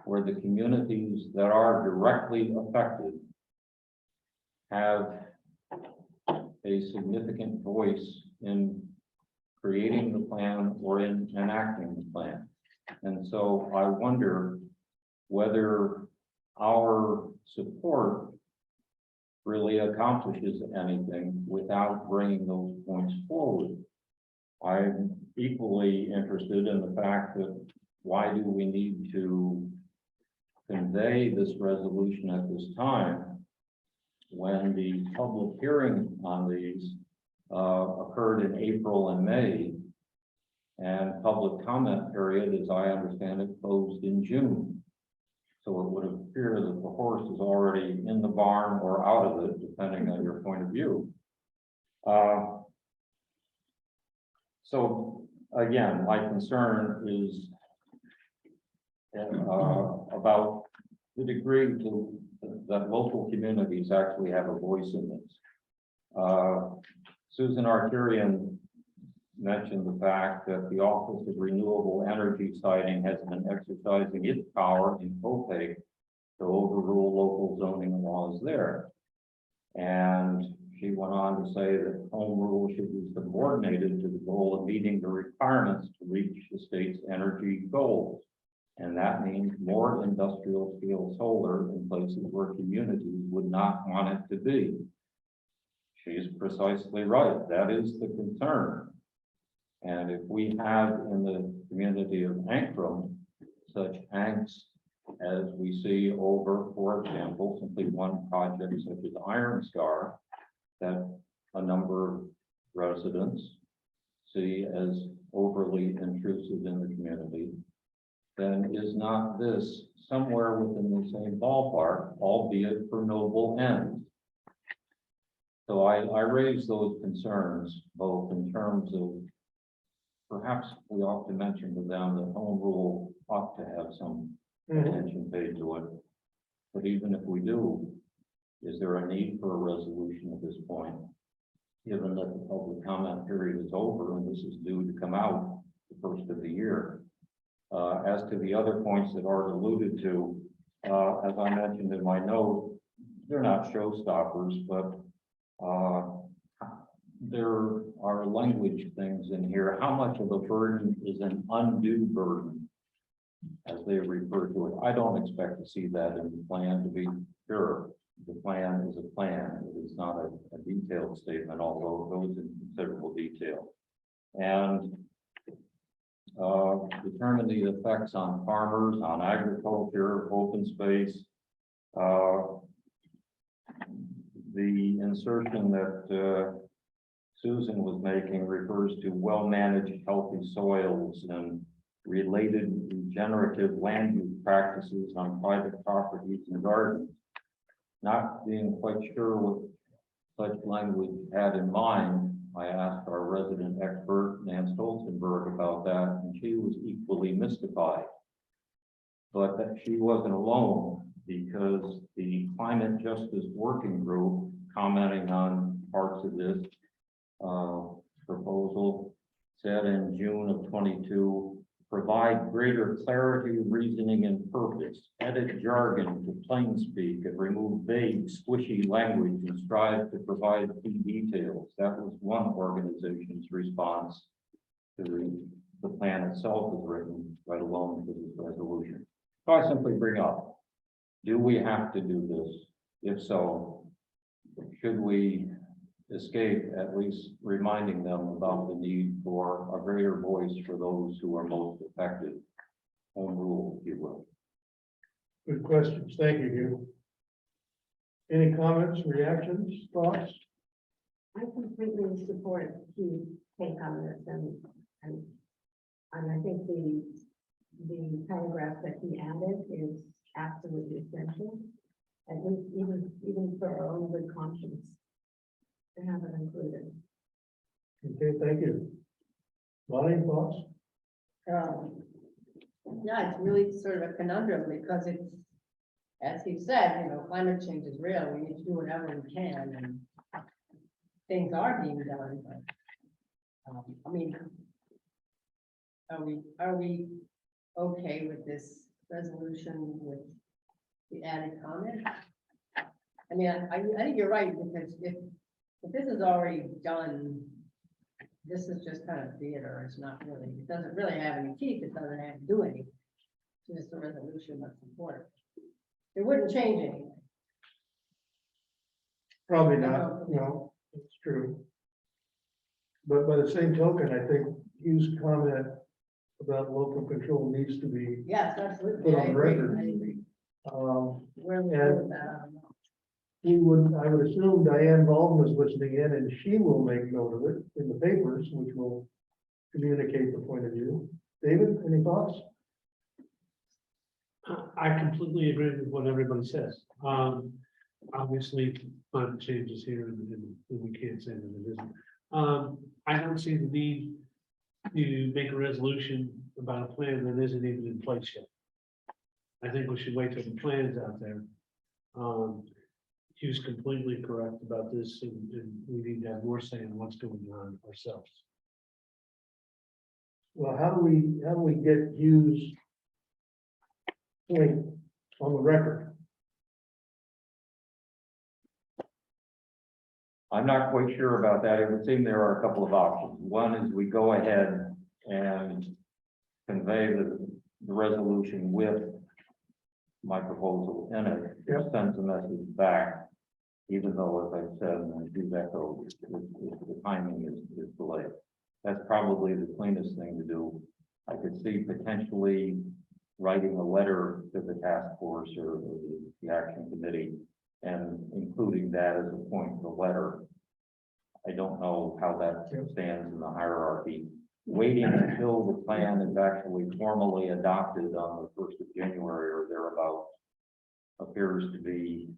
where the communities that are directly affected have a significant voice in creating the plan or in enacting the plan. And so I wonder whether our support really accomplishes anything without bringing those points forward. I'm equally interested in the fact that why do we need to convey this resolution at this time when the public hearing on these occurred in April and May, and public comment period, as I understand it, closed in June. So it would appear that the horse is already in the barn or out of it, depending on your point of view. So again, my concern is about the degree to that local communities actually have a voice in this. Susan Arterian mentioned the fact that the Office of Renewable Energy Siting has been exercising its power in Copay to overrule local zoning laws there. And she went on to say that home rule should be subordinated to the goal of meeting the requirements to reach the state's energy goals. And that means more industrial scale solar in places where communities would not want it to be. She is precisely right. That is the concern. And if we have in the community of Ankrum such angst as we see over, for example, simply one project such as Iron Scar, that a number of residents see as overly intrusive in the community, then is not this somewhere within the same ballpark, albeit for noble ends? So I raise those concerns, both in terms of perhaps we ought to mention to them that home rule ought to have some attention paid to it. But even if we do, is there a need for a resolution at this point? Given that the public comment period is over and this is due to come out first of the year. As to the other points that Art alluded to, as I mentioned in my note, they're not showstoppers, but there are language things in here. How much of a burden is an undue burden, as they refer to it? I don't expect to see that in the plan, to be sure. The plan is a plan. It is not a detailed statement, although it goes in considerable detail. And determine the effects on farmers, on agriculture, open space. The insertion that Susan was making refers to well-managed, healthy soils and related regenerative land use practices on private properties and gardens. Not being quite sure what such language had in mind, I asked our resident expert, Nan Stolzenberg, about that, and she was equally mystified. But that she wasn't alone, because the Climate Justice Working Group, commenting on parts of this proposal, said in June of 22, provide greater clarity, reasoning, and purpose, edit jargon to plain speak, and remove vague, squishy language, and strive to provide key details. That was one organization's response to the plan itself is written, right along with this resolution. So I simply bring up, do we have to do this? If so, should we escape at least reminding them about the need for a greater voice for those who are most affected? Home rule, if you will. Good questions. Thank you, Hugh. Any comments, reactions, thoughts? I completely support Hugh's take on this, and I think the paragraph that he added is absolutely essential, at least even for our own good conscience, to have it included. Okay, thank you. Lonnie, thoughts? Yeah, it's really sort of a conundrum because it's, as he said, climate change is real. We need to do whatever we can, and things are being done. But I mean, are we okay with this resolution with the added comment? I mean, I think you're right, because if this is already done, this is just kind of theater. It's not really, it doesn't really have any teeth. It doesn't have to do anything. It's just a resolution of support. It wouldn't change anything. Probably not, no, it's true. But by the same token, I think Hugh's comment about local control needs to be, Yes, absolutely. Put I on agree. record. I agree. Where we and- go with that, I don't know. I would assume Diane Baldwin is listening in, and she will make note of it in the papers, which will communicate the point of view. David, any thoughts? I completely agree with what everybody says. Obviously, climate change is here and we can't say that it isn't. I don't see the need to make a resolution about a plan that isn't even in place yet. I think we should wait till the plan's out there. He was completely correct about this, and we need to have more say on what's going on ourselves. Well, how do we get Hugh's point on the record? I'm not quite sure about that. It would seem there are a couple of options. One is we go ahead and convey the resolution with my proposal in it, Yep. sends a message back, even though, as I said, and I do echo, the timing is delayed. That's probably the cleanest thing to do. I could see potentially writing a letter to the task force or the action committee and including that as a point in the letter. I don't know how that stands in the hierarchy. Waiting until the plan is actually formally adopted on the 1st of January or thereabouts appears to be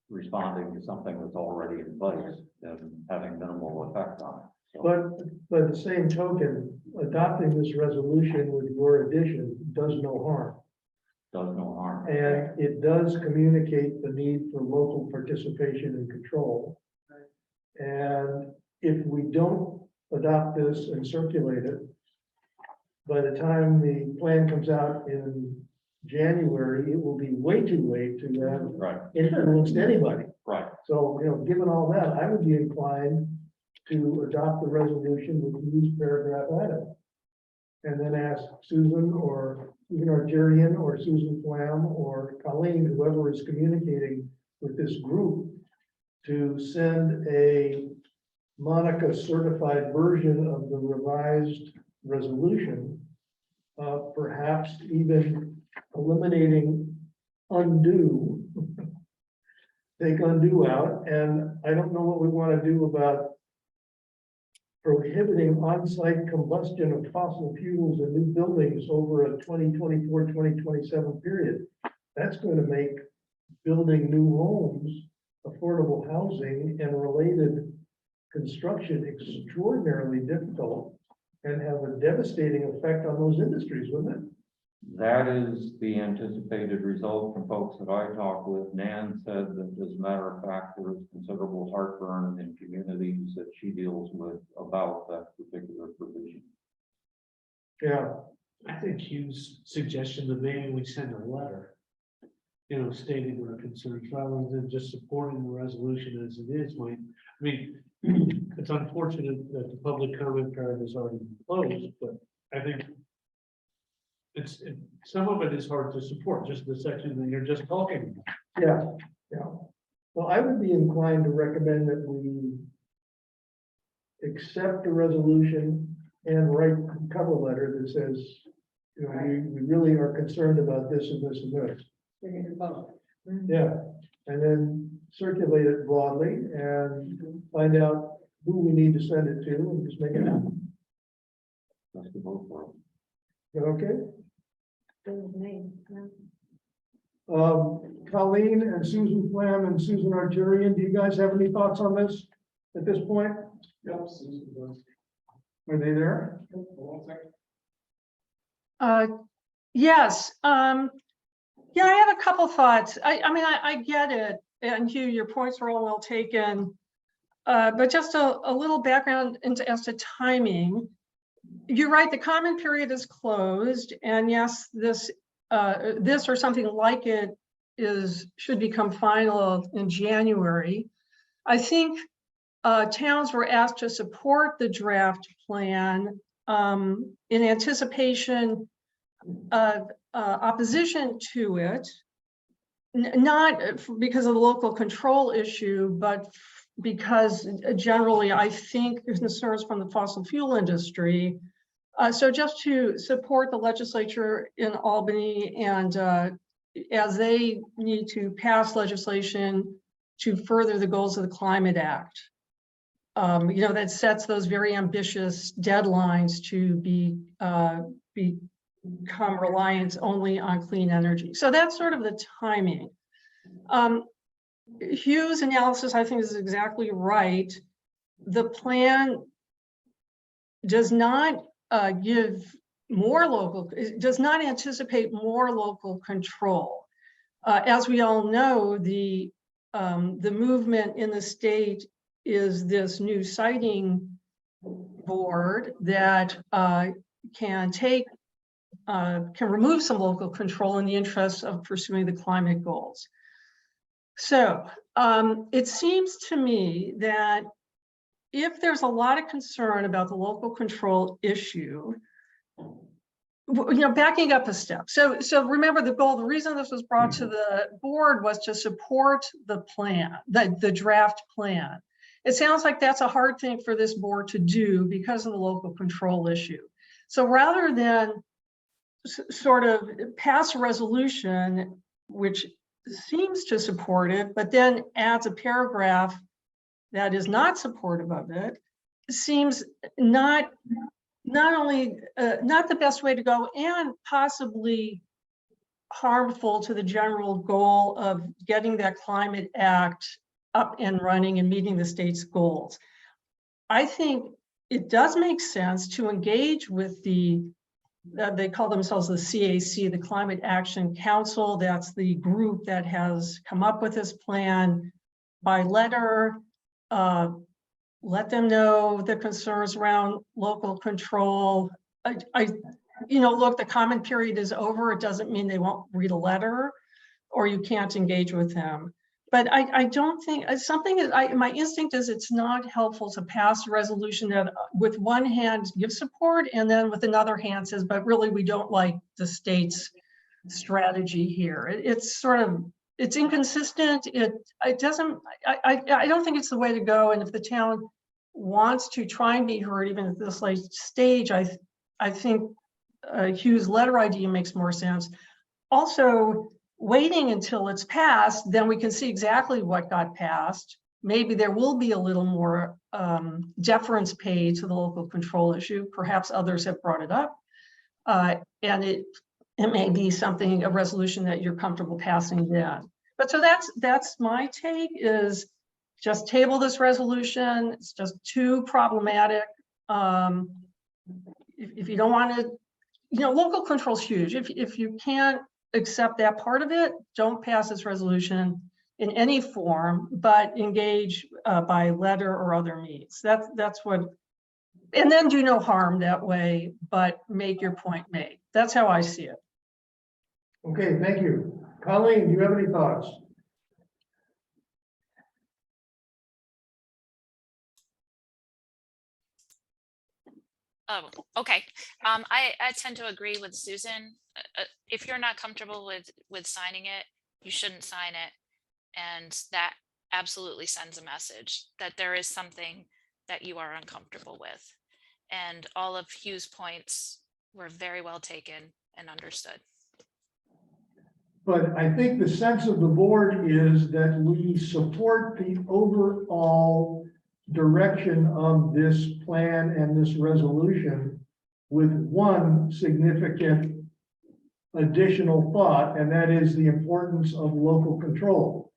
responding to something that's already in place and having minimal effect on it. So, But by the same token, adopting this resolution with your addition does no harm. does no harm. And it does communicate the need for local participation and control. And if we don't adopt this and circulate it. By the time the plan comes out in January, it will be way too late to have Right, influenced anybody. right. So, given all that, I would be inclined to adopt the resolution with these paragraph items. And then ask Susan or Susan Arterian or Susan Flam or Colleen, whoever is communicating with this group, to send a Monica certified version of the revised resolution. Perhaps even eliminating undo. Take undo out, and I don't know what we want to do about prohibiting on-site combustion of fossil fuels in new buildings over a 2024-2027 period. That's going to make building new homes, affordable housing, and related construction extraordinarily difficult and have a devastating effect on those industries, wouldn't it? That is the anticipated result from folks that I talked with. Nan said that, as a matter of fact, there is considerable heartburn in communities that she deals with about that particular provision. Yeah, I think Hugh's suggestion that maybe we send a letter, stating our concerns rather than just supporting the resolution as it is. It's unfortunate that the public comment period is already closed, but I think some of it is hard to support, just the section that you're just talking about. yeah. Well, I would be inclined to recommend that we accept the resolution and write a cover letter that says, we really are concerned about this and this and this. We're gonna do both. Yeah, and then circulate it broadly and find out who we need to send it to and just make it happen. That's the vote for it. Is that okay? Good with me, yeah. Colleen and Susan Flam and Susan Arterian, do you guys have any thoughts on this at this point? Yep, Susan does. Are they there? Yes. Yeah, I have a couple thoughts. I get it. And Hugh, your points are all well taken. But just a little background as to timing. You're right, the comment period is closed. And yes, this or something like it should become final in January. I think towns were asked to support the draft plan in anticipation of opposition to it, not because of the local control issue, but because generally I think there's concerns from the fossil fuel industry. So just to support the legislature in Albany and as they need to pass legislation to further the goals of the Climate Act. That sets those very ambitious deadlines to become reliant only on clean energy. So that's sort of the timing. Hugh's analysis, I think, is exactly right. The plan does not does not anticipate more local control. As we all know, the movement in the state is this new siting board that can remove some local control in the interest of pursuing the climate goals. So it seems to me that if there's a lot of concern about the local control issue, backing up a step. So remember the goal, the reason this was brought to the board was to support the plan, the draft plan. It sounds like that's a hard thing for this board to do because of the local control issue. So rather than sort of pass a resolution, which seems to support it, but then adds a paragraph that is not supportive of it, seems not the best way to go, and possibly harmful to the general goal of getting that Climate Act up and running and meeting the state's goals. I think it does make sense to engage with they call themselves the CAC, the Climate Action Council. That's the group that has come up with this plan by letter. let them know the concerns around local control. Look, the comment period is over. It doesn't mean they won't read a letter or you can't engage with them. But I don't think my instinct is it's not helpful to pass a resolution that with one hand gives support and then with another hand says, but really we don't like the state's strategy here. It's inconsistent. I don't think it's the way to go. And if the town wants to try and be heard, even at this late stage, I think Hugh's letter idea makes more sense. Also, waiting until it's passed, then we can see exactly what got passed. Maybe there will be a little more deference paid to the local control issue. Perhaps others have brought it up. And it may be a resolution that you're comfortable passing then. But so that's my take, is just table this resolution. It's just too problematic. If you don't want to, local control is huge. If you can't accept that part of it, don't pass this resolution in any form, but engage by letter or other means. That's what, and then do no harm that way, but make your point made. That's how I see it. Okay, thank you. Colleen, do you have any thoughts? Oh, okay. I tend to agree with Susan. If you're not comfortable with signing it, you shouldn't sign it. And that absolutely sends a message that there is something that you are uncomfortable with. And all of Hugh's points were very well taken and understood. But I think the sense of the board is that we support the overall direction of this plan and this resolution with one significant additional thought, and that is the importance of local control.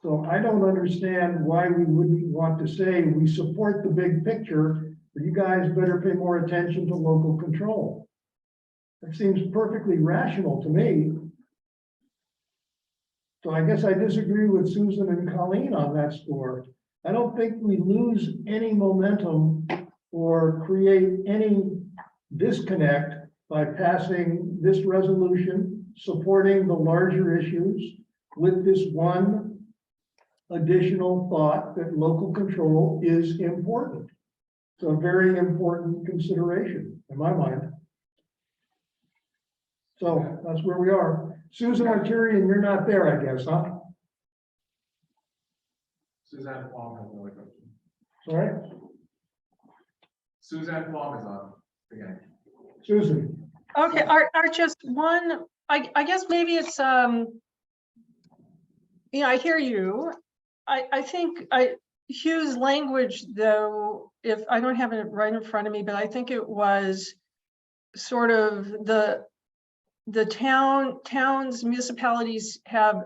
So I don't understand why we wouldn't want to say we support the big picture, but you guys better pay more attention to local control. That seems perfectly rational to me. So I guess I disagree with Susan and Colleen on that score. I don't think we lose any momentum or create any disconnect by passing this resolution, supporting the larger issues with this one additional thought that local control is important. It's a very important consideration in my mind. So that's where we are. Susan Arturian, you're not there, I guess, huh? Suzanne Fong has another question. Sorry? Suzanne Fong is on again. Susan. Okay, Art, just one, I guess maybe it's, I hear you. I think Hugh's language, though, if I don't have it right in front of me, but I think it was sort of the towns, municipalities have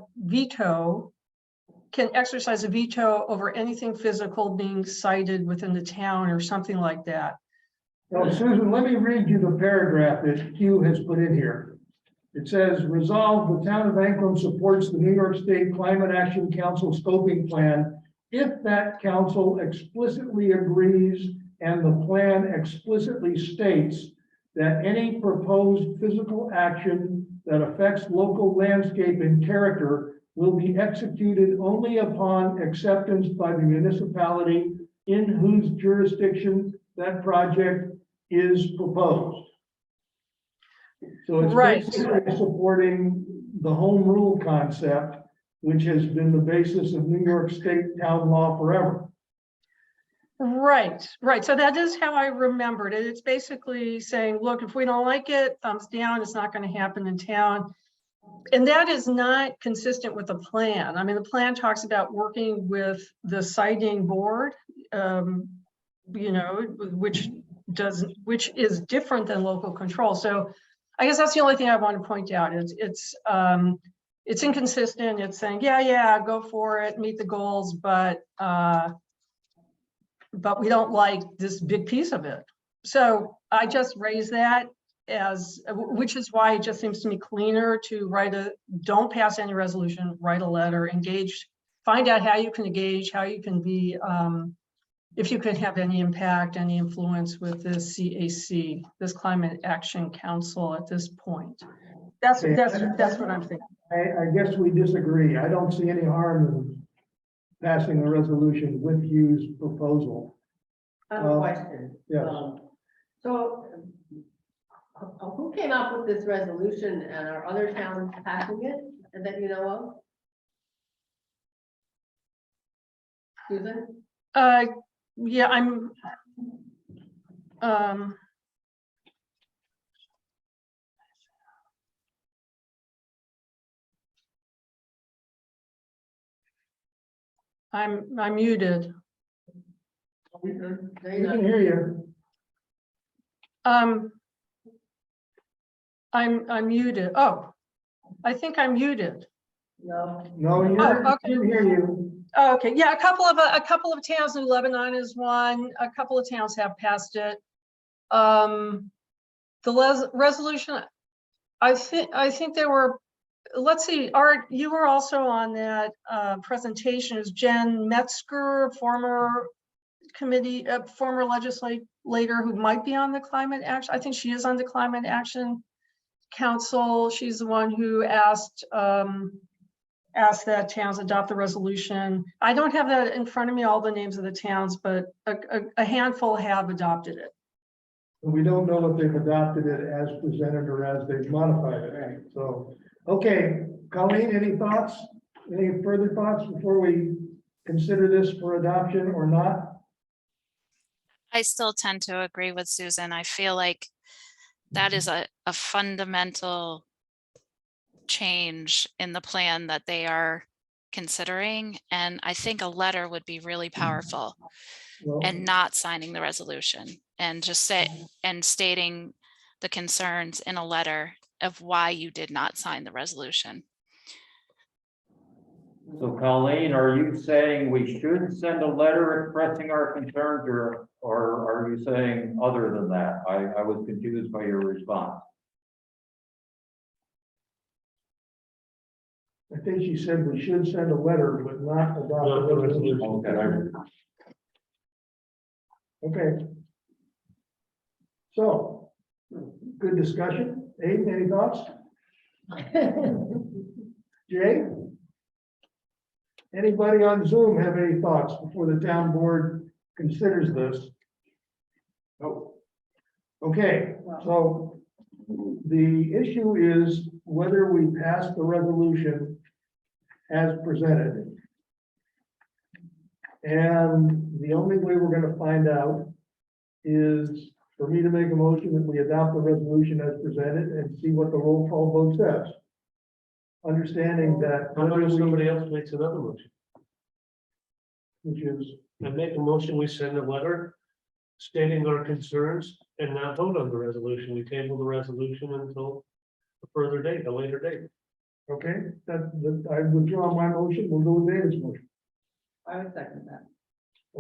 can exercise a veto over anything physical being cited within the town or something like that. Well, Susan, let me read you the paragraph that Hugh has put in here. It says, resolve, the town of Anklam supports the New York State Climate Action Council scoping plan if that council explicitly agrees and the plan explicitly states that any proposed physical action that affects local landscape and character will be executed only upon acceptance by the municipality in whose jurisdiction that project is proposed. So it's basically supporting the home rule concept, which has been the basis of New York State town law forever. Right. So that is how I remembered it. It's basically saying, look, if we don't like it, thumbs down, it's not going to happen in town. And that is not consistent with the plan. I mean, the plan talks about working with the siting board, which is different than local control. So I guess that's the only thing I want to point out. It's inconsistent. It's saying, yeah, go for it, meet the goals, but we don't like this big piece of it. So I just raised that which is why it just seems to me cleaner to don't pass any resolution, write a letter, engage, find out how you can engage, how you can be if you could have any impact, any influence with this CAC, this Climate Action Council at this point. That's what I'm thinking. I guess we disagree. I don't see any harm in passing the resolution with Hugh's proposal. I have a question. yes. So who came up with this resolution and are other towns passing it and that you know of? Susan? Yeah, I'm muted. We can hear you. I'm muted. Oh, I think I'm muted. No. No, Oh, I okay. can hear you. Oh, okay, yeah, a couple of towns in Lebanon is one. A couple of towns have passed it. The resolution, I think there were. Let's see, Art, you were also on that presentation. Is Jen Metzger, former legislator who might be on the climate action? I think she is on the Climate Action Council. She's the one who asked that towns adopt the resolution. I don't have that in front of me, all the names of the towns, but a handful have adopted it. We don't know if they've adopted it as presented or as they've modified it. So, okay, Colleen, any thoughts? Any further thoughts before we consider this for adoption or not? I still tend to agree with Susan. I feel like that is a fundamental change in the plan that they are considering. And I think a letter would be really powerful, Well, and not signing the resolution and just stating the concerns in a letter of why you did not sign the resolution. So Colleen, are you saying we should send a letter expressing our concerns, or are you saying other than that? I was confused by your response. I think she said we should send a letter, but not adopt a resolution. Okay. So, good discussion. Aiden, any thoughts? Jay? Anybody on Zoom have any thoughts before the town board considers this? No. Okay, so the issue is whether we pass the resolution as presented. And the only way we're going to find out is for me to make a motion that we adopt the resolution as presented and see what the roll call vote says. Understanding that. How about if somebody else makes another motion? Which is, I make a motion, we send a letter stating our concerns and not vote on the resolution. We table the resolution until a further date, a later date. okay, I withdraw my motion, we'll go with David's motion. I would second that.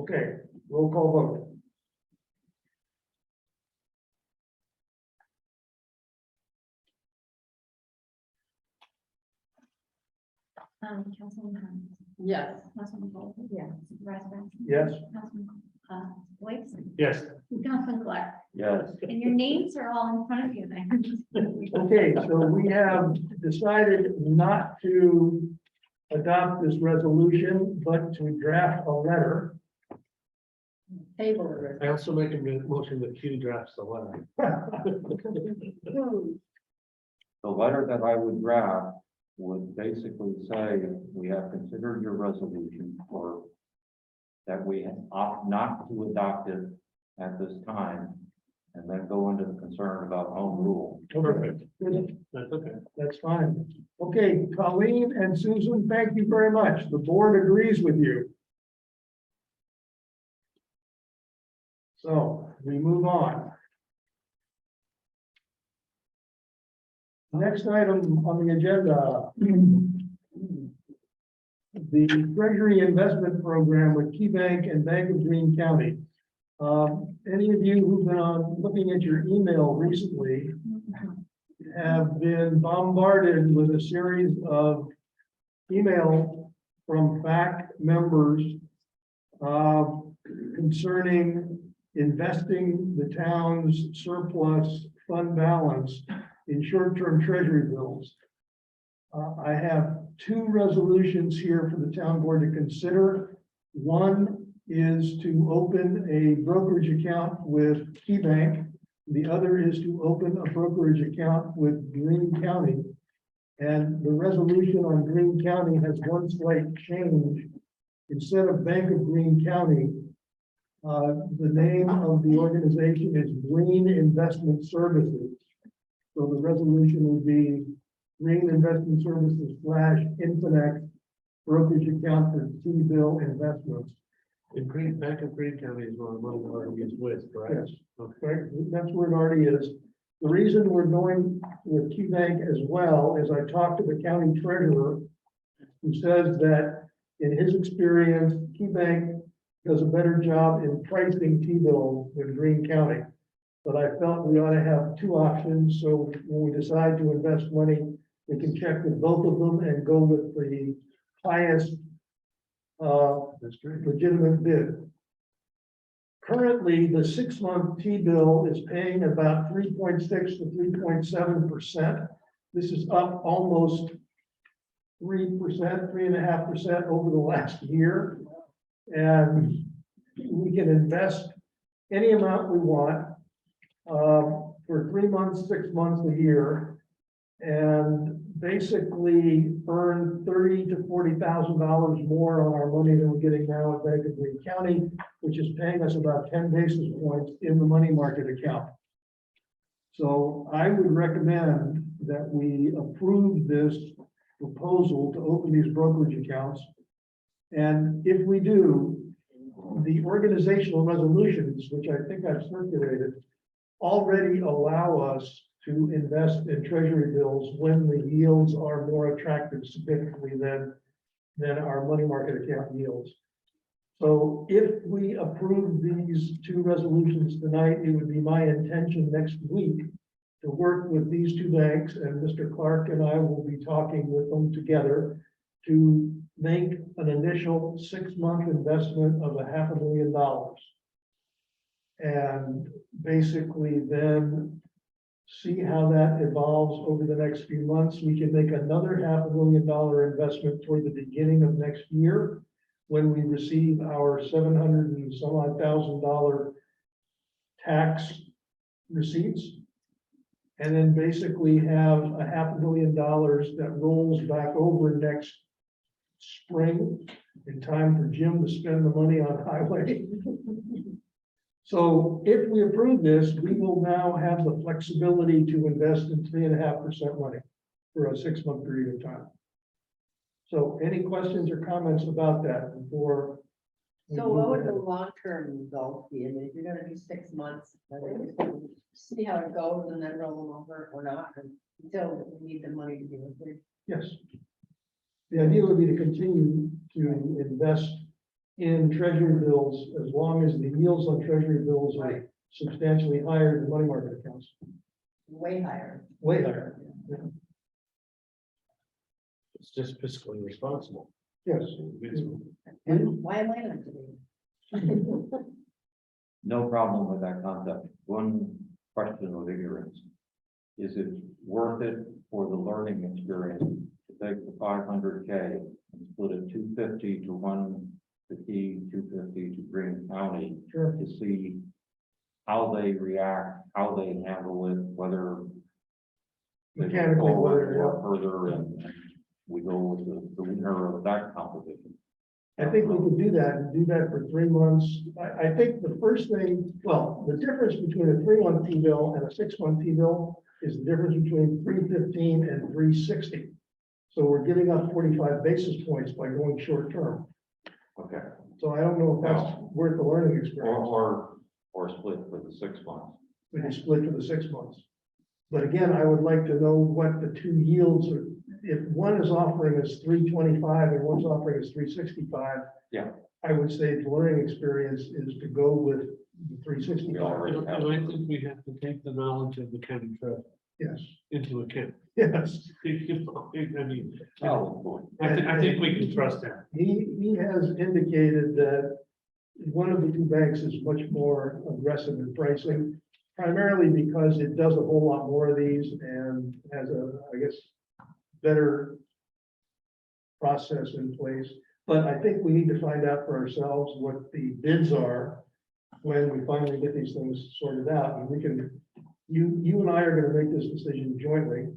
Okay, roll call vote. Councilman Hunt. Yes. Councilman Gold. Yeah. Supervisor Benson. Yes. Councilman Boyce. Yes. Councilman Clark. Yes. And your names are all in front of you there. Okay, so we have decided not to adopt this resolution, but to draft a letter. Table the rest. I also make a motion that Q drafts the letter. The letter that I would draft would basically say, we have considered your resolution, or that we opt not to adopt it at this time, and then go into the concern about home rule. Perfect. Good. That's okay. That's fine. Okay, Colleen and Susan, thank you very much. The board agrees with you. So we move on. Next item on the agenda. The Treasury Investment Program with KeyBank and Bank of Greene County. Any of you who've been looking at your email recently have been bombarded with a series of email from FAC members concerning investing the town's surplus fund balance in short-term treasury bills. I have two resolutions here for the town board to consider. One is to open a brokerage account with KeyBank. The other is to open a brokerage account with Greene County. And the resolution on Greene County has one slight change. Instead of Bank of Greene County, the name of the organization is Green Investment Services. So the resolution would be Green Investment Services / Infinex brokerage account for T-bill investments. In Green, Bank of Green County is where money already is with, correct? Yes, Okay. right, that's where it already is. The reason we're going with KeyBank as well is I talked to the county treasurer, who says that in his experience, KeyBank does a better job in pricing T-bills than Greene County. But I felt we ought to have two options, so when we decide to invest money, we can check with both of them and go with the highest That's great. legitimate bid. Currently, the 6-month T-bill is paying about 3.6 to 3.7%. This is up almost 3%, 3.5% over the last year. And we can invest any amount we want for 3 months, 6 months, a year, and basically earn $30,000 to $40,000 more on our money than we're getting now at Bank of Greene County, which is paying us about 10 basis points in the money market account. So I would recommend that we approve this proposal to open these brokerage accounts. And if we do, the organizational resolutions, which I think I've circulated, already allow us to invest in treasury bills when the yields are more attractive significantly than our money market account yields. So if we approve these two resolutions tonight, it would be my intention next week to work with these two banks, and Mr. Clark and I will be talking with them together to make an initial 6-month investment of $500,000. And basically then see how that evolves over the next few months. We can make another $500,000 investment toward the beginning of next year when we receive our $700,000 and some odd thousand tax receipts. And then basically have $500,000 that rolls back over next spring in time for Jim to spend the money on highway. So if we approve this, we will now have the flexibility to invest in 3.5% money for a 6-month period of time. So any questions or comments about that before? we So move what would ahead? the long-term result be? I mean, if you're gonna do 6 months, see how it goes and then roll them over or not, until we need the money to be liquid. Yes. The idea would be to continue to invest in treasury bills as long as the yields on treasury bills are substantially higher than money market accounts, Way higher. way higher. It's just fiscally responsible. Yes. And why am I not doing it? No problem with that concept. One question of ignorance. Is it worth it for the learning experience to take the 500K and split it 250 to one to T, 250 to Greene County Sure. to see how they react, how they handle it, whether they go Mechanically, forward whether, or further, and we go with the winner of that competition. I think we could do that and do that for 3 months. I think the first thing, well, the difference between a 3-month T-bill and a 6-month T-bill is the difference between 315 and 360. So we're giving up 45 basis points by going short term. Okay. So I don't know if that's worth the learning experience. Or split for the 6 months. We can split for the 6 months. But again, I would like to know what the two yields are. If one is offering us 325 and one's offering us 365. Yeah. I would say the learning experience is to go with the 365. already And I think we have to take the knowledge of the county treasurer Yes, into account. yes. You know, I mean, Oh, boy. I think we can trust that. He has indicated that one of the two banks is much more aggressive in pricing, primarily because it does a whole lot more of these and has a, I guess, better process in place. But I think we need to find out for ourselves what the bids are when we finally get these things sorted out. And we can, you and I are going to make this decision jointly.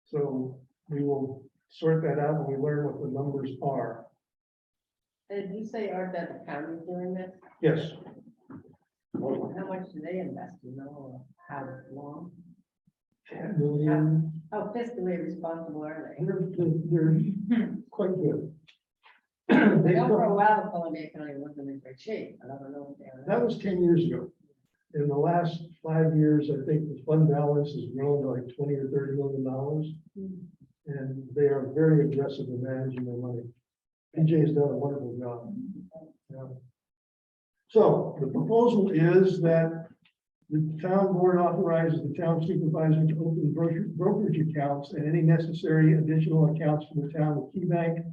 So we will sort that out when we learn what the numbers are. Did you say, Art, that the county's doing this? Yes, How much do they invest, you know, or how long? 10 million. How fiscally responsible are they? They're quite good. I They know for a come- while, Columbia County wasn't in great shape, but I don't know if they are. That was 10 years ago. In the last 5 years, I think the fund balance has grown to like 20 or $30 million. And they are very aggressive in managing their money. PJ has done a wonderful job. Yeah. So the proposal is that the town board authorizes the town supervisor to open brokerage accounts and any necessary additional accounts for the town with Key Bank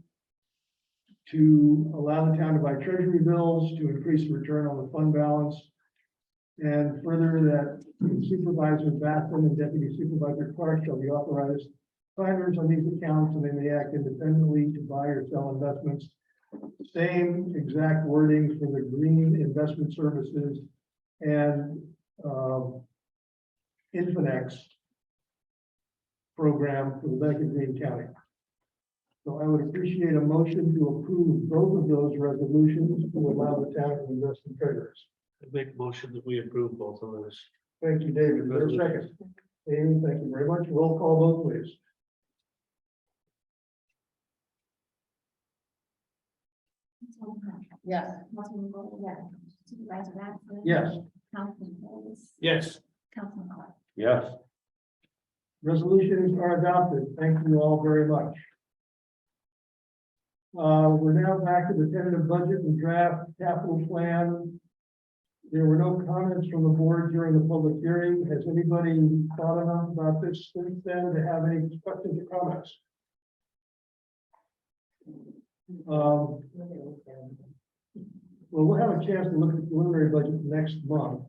to allow the town to buy treasury bills, to increase the return on the fund balance. And further, that Supervisor Bathman and Deputy Supervisor Clark shall be authorized signers on these accounts, and they may act independently to buy or sell investments. Same exact wording for the green investment services and Infinex program for the Bank of Greene County. So I would appreciate a motion to approve both of those resolutions to allow the town to invest in treasuries. I make a motion that we approve both of those. Thank you, David. Is there a second? Amy, thank you very much. Roll call vote, please. Yes. Supervisor Radford. Yes. Councilman Davis. Yes, Councilman Clark. Yes. Resolutions are adopted. Thank you all very much. We're now back to the tentative budget and draft capital plan. There were no comments from the board during the public hearing. Has anybody thought enough about this since then to have any questions or comments? Well, we'll have a chance to look at the preliminary budget next month.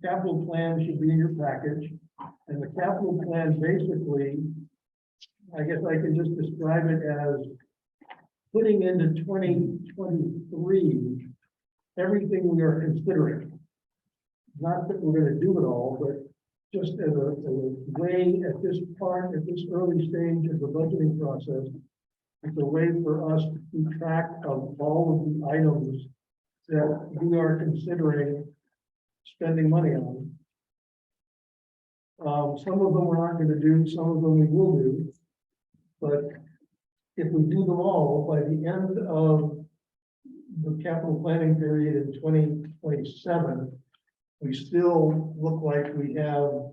Capital plan should be in your package, and the capital plan basically, I guess I can just describe it as putting into 2023 everything we are considering. Not that we're going to do it all, but just as a way at this part, at this early stage of the budgeting process, it's a way for us to keep track of all of the items that we are considering spending money on. Some of them we're not going to do, some of them we will do. But if we do them all by the end of the capital planning period in 2027, we still look like we have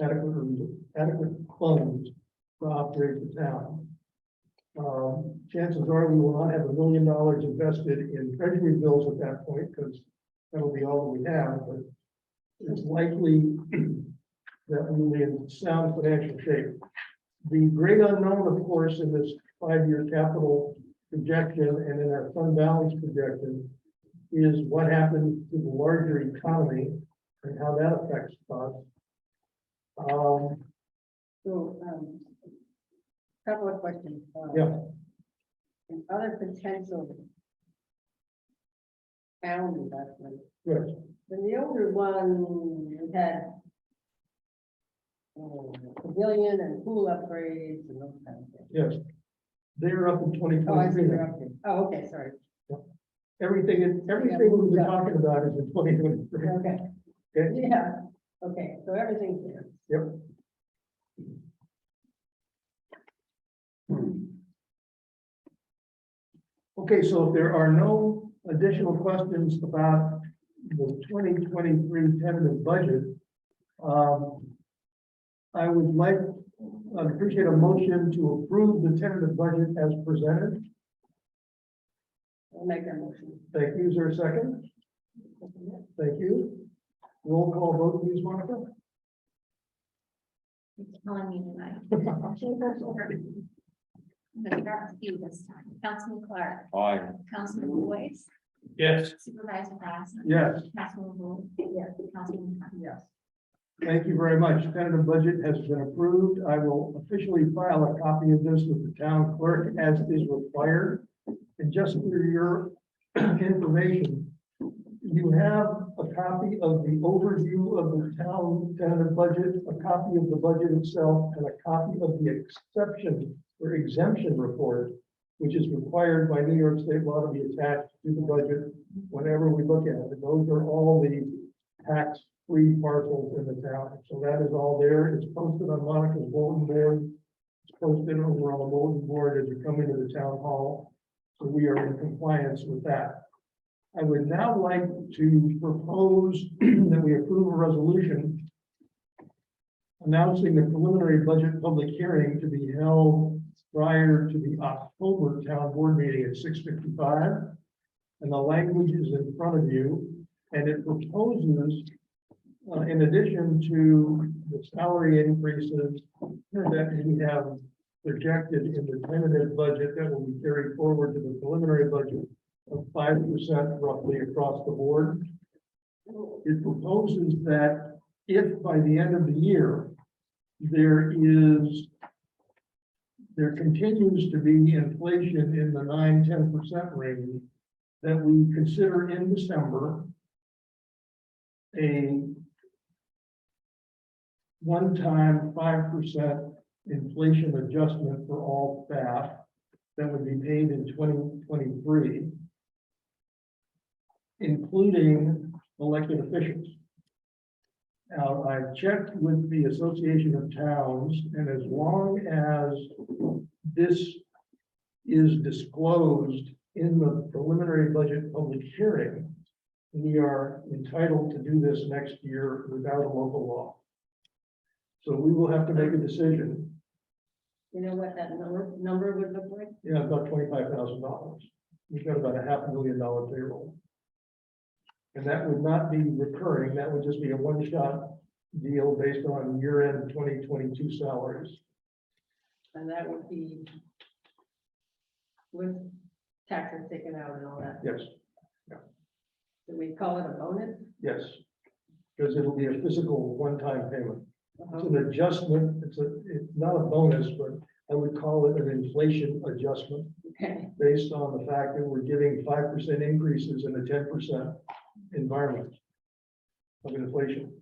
adequate funds to operate the town. Chances are we will not have $1 million invested in treasury bills at that point, because that'll be all that we have, but it's likely that we will be in sound financial shape. The great unknown, of course, in this 5-year capital projection and in our fund balance projection is what happens to the larger economy and how that affects us. Couple of questions. Yeah. And other potential town investments. Yes. In the older one, we had pavilion and pool upgrades and those kind of things. Yes. They're up in Oh, I see. 2023. You're up there. Oh, okay, sorry. Everything we've been talking about is in 2023. Okay. Okay. Yeah, okay, so everything's there. Yep. Okay, so if there are no additional questions about the 2023 tentative budget, I would like, I'd appreciate a motion to approve the tentative budget as presented. I'll make that motion. Thank you. Is there a second? Thank you. Roll call vote, please, Monica. It's telling me tonight. got a few this time. Councilman Clark, Aye. Councilman Boyce, Yes. Supervisor Lassen. Yes. Councilman Wu. Yes. Councilman Hunt. Yes. Thank you very much. Tentative budget has been approved. I will officially file a copy of this with the town clerk as is required. And just for your information, you have a copy of the overview of the town tentative budget, a copy of the budget itself, and a copy of the exception or exemption report, which is required by New York State law to be attached to the budget whenever we look at it. And those are all the tax-free parcels in the town. So that is all there. It's posted on Monica's bulletin board. It's posted over on the bulletin board as you come into the town hall. So we are in compliance with that. I would now like to propose that we approve a resolution announcing the preliminary budget public hearing to be held prior to the October town board meeting at 6:55. And the language is in front of you, and it proposes, in addition to the salary increases that we have projected in the tentative budget that will be carried forward to the preliminary budget of 5% roughly across the board. It proposes that if by the end of the year, there continues to be inflation in the 9–10% range, that we consider in December a one-time 5% inflation adjustment for all staff that would be paid in 2023, including elected officials. Now, I've checked with the Association of Towns, and as long as this is disclosed in the preliminary budget public hearing, we are entitled to do this next year without a local law. So we will have to make a decision. You know what that number would look like? Yeah, about $25,000. We've got about a $500,000 payroll. And that would not be recurring. That would just be a one-shot deal based on year-end 2022 salaries. And that would be with taxes taken out and all that. Yes, Do we call it a bonus? yes. Because it'll be a physical one-time payment. It's an adjustment. It's not a bonus, but I would call it an inflation adjustment Okay, based on the fact that we're giving 5% increases in a 10% environment of inflation.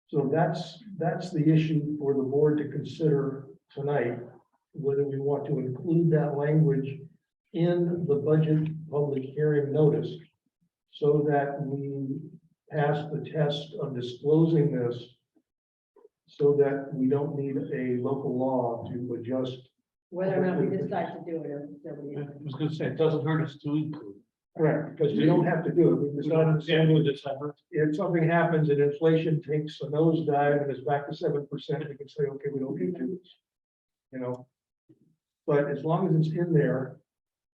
So that's the issue for the board to consider tonight, whether we want to include that language in the budget public hearing notice so that we pass the test of disclosing this so that we don't need a local law to adjust. whether or not we decide to do it. I was gonna say, it doesn't hurt us to include. Correct, because we don't have to do it. We decided to Yeah, say we just have it. if something happens and inflation takes a nosedive and is back to 7%, we can say, okay, we don't need to do this. You know, but as long as it's in there,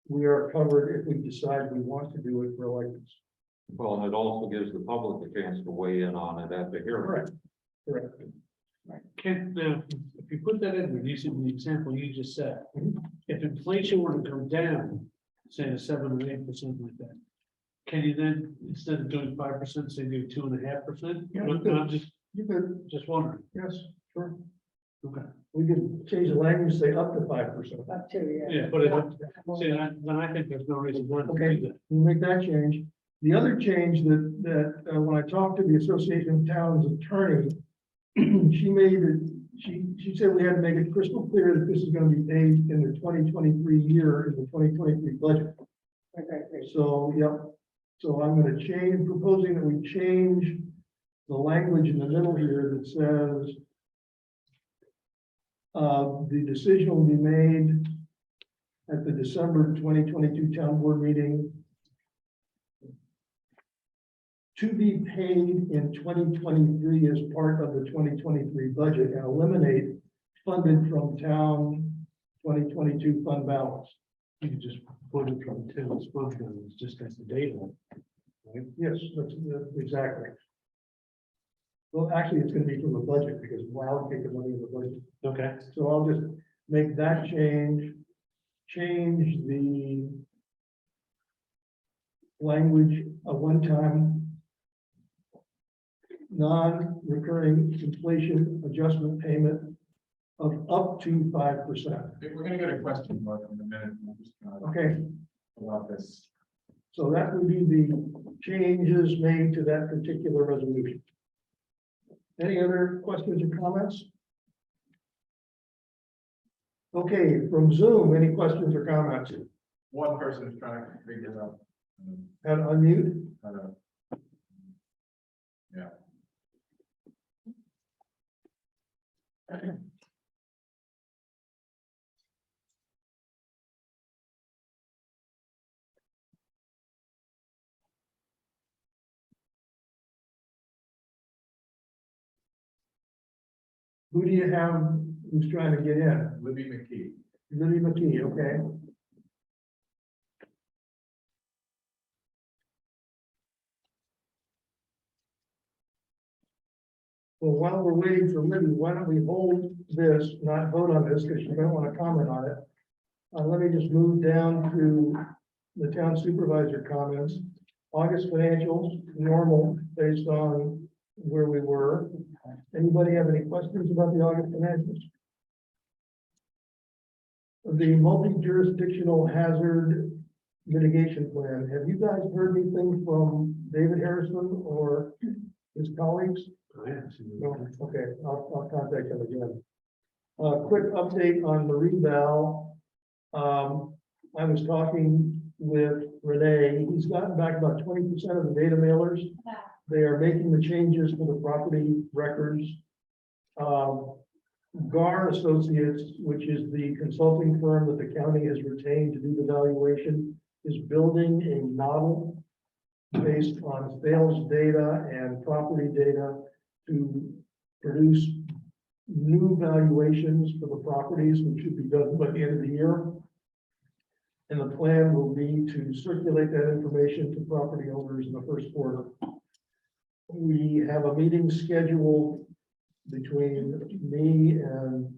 we are covered if we decide we want to do it for elections. Well, and it also gives the public a chance to weigh in on it at the hearing. Correct. Correct. Can, if you put that in, using the example you just said, Mhm. if inflation were to go down, say to 7 or 8% like that, can you then, instead of doing 5%, say do 2.5%? Yeah, I'm you could. just You could, wondering. yes, sure. Okay. We could change the language, say up to 5%. Up to, yeah. Yeah, but see, then I think there's no reason not to Okay. do that. We'll make that change. The other change that when I talked to the Association of Towns attorney, she said we had to make it crystal clear that this is going to be paid in the 2023 year in the 2023 budget. Okay, great. So, yep. So I'm going to proposing that we change the language in the middle here that says the decision will be made at the December 2022 town board meeting to be paid in 2023 as part of the 2023 budget and eliminate funded from town 2022 fund balance. You can just put it from town's fund balance, just as the date on it. Right? Yes, that's exactly. Well, actually, it's going to be from the budget because we'll allocate the money in the budget. Okay. So make that change the language, a one-time non-recurring inflation adjustment payment of up to 5%. We're gonna get a question mark in a minute. I'm just gonna- Okay, About this. so that would be the changes made to that particular resolution. Any other questions or comments? Okay, from Zoom, any questions or comments? One person is trying to figure it out. And unmute? How to- Yeah. Who do you have who's trying to get in? Libby McKee. Lily McKee, okay. Well, while we're waiting for Libby, why don't we hold this, not vote on this, because you don't want to comment on it. Let me just move down to the town supervisor comments. August financials, normal, based on where we were. Anybody have any questions about the August financials? The multi-jurisdictional hazard mitigation plan, have you guys heard anything from David Harrison or his colleagues? No, okay, I'll contact them again. Quick update on the reval. I was talking with Renee, he's gotten back about 20% of the data mailers. They are making the changes for the property records. GAR Associates, which is the consulting firm that the county has retained to do the valuation, is building a model based on sales data and property data to produce new valuations for the properties, which should be done by the end of the year. And the plan will be to circulate that information to property owners in the first quarter. We have a meeting scheduled between me and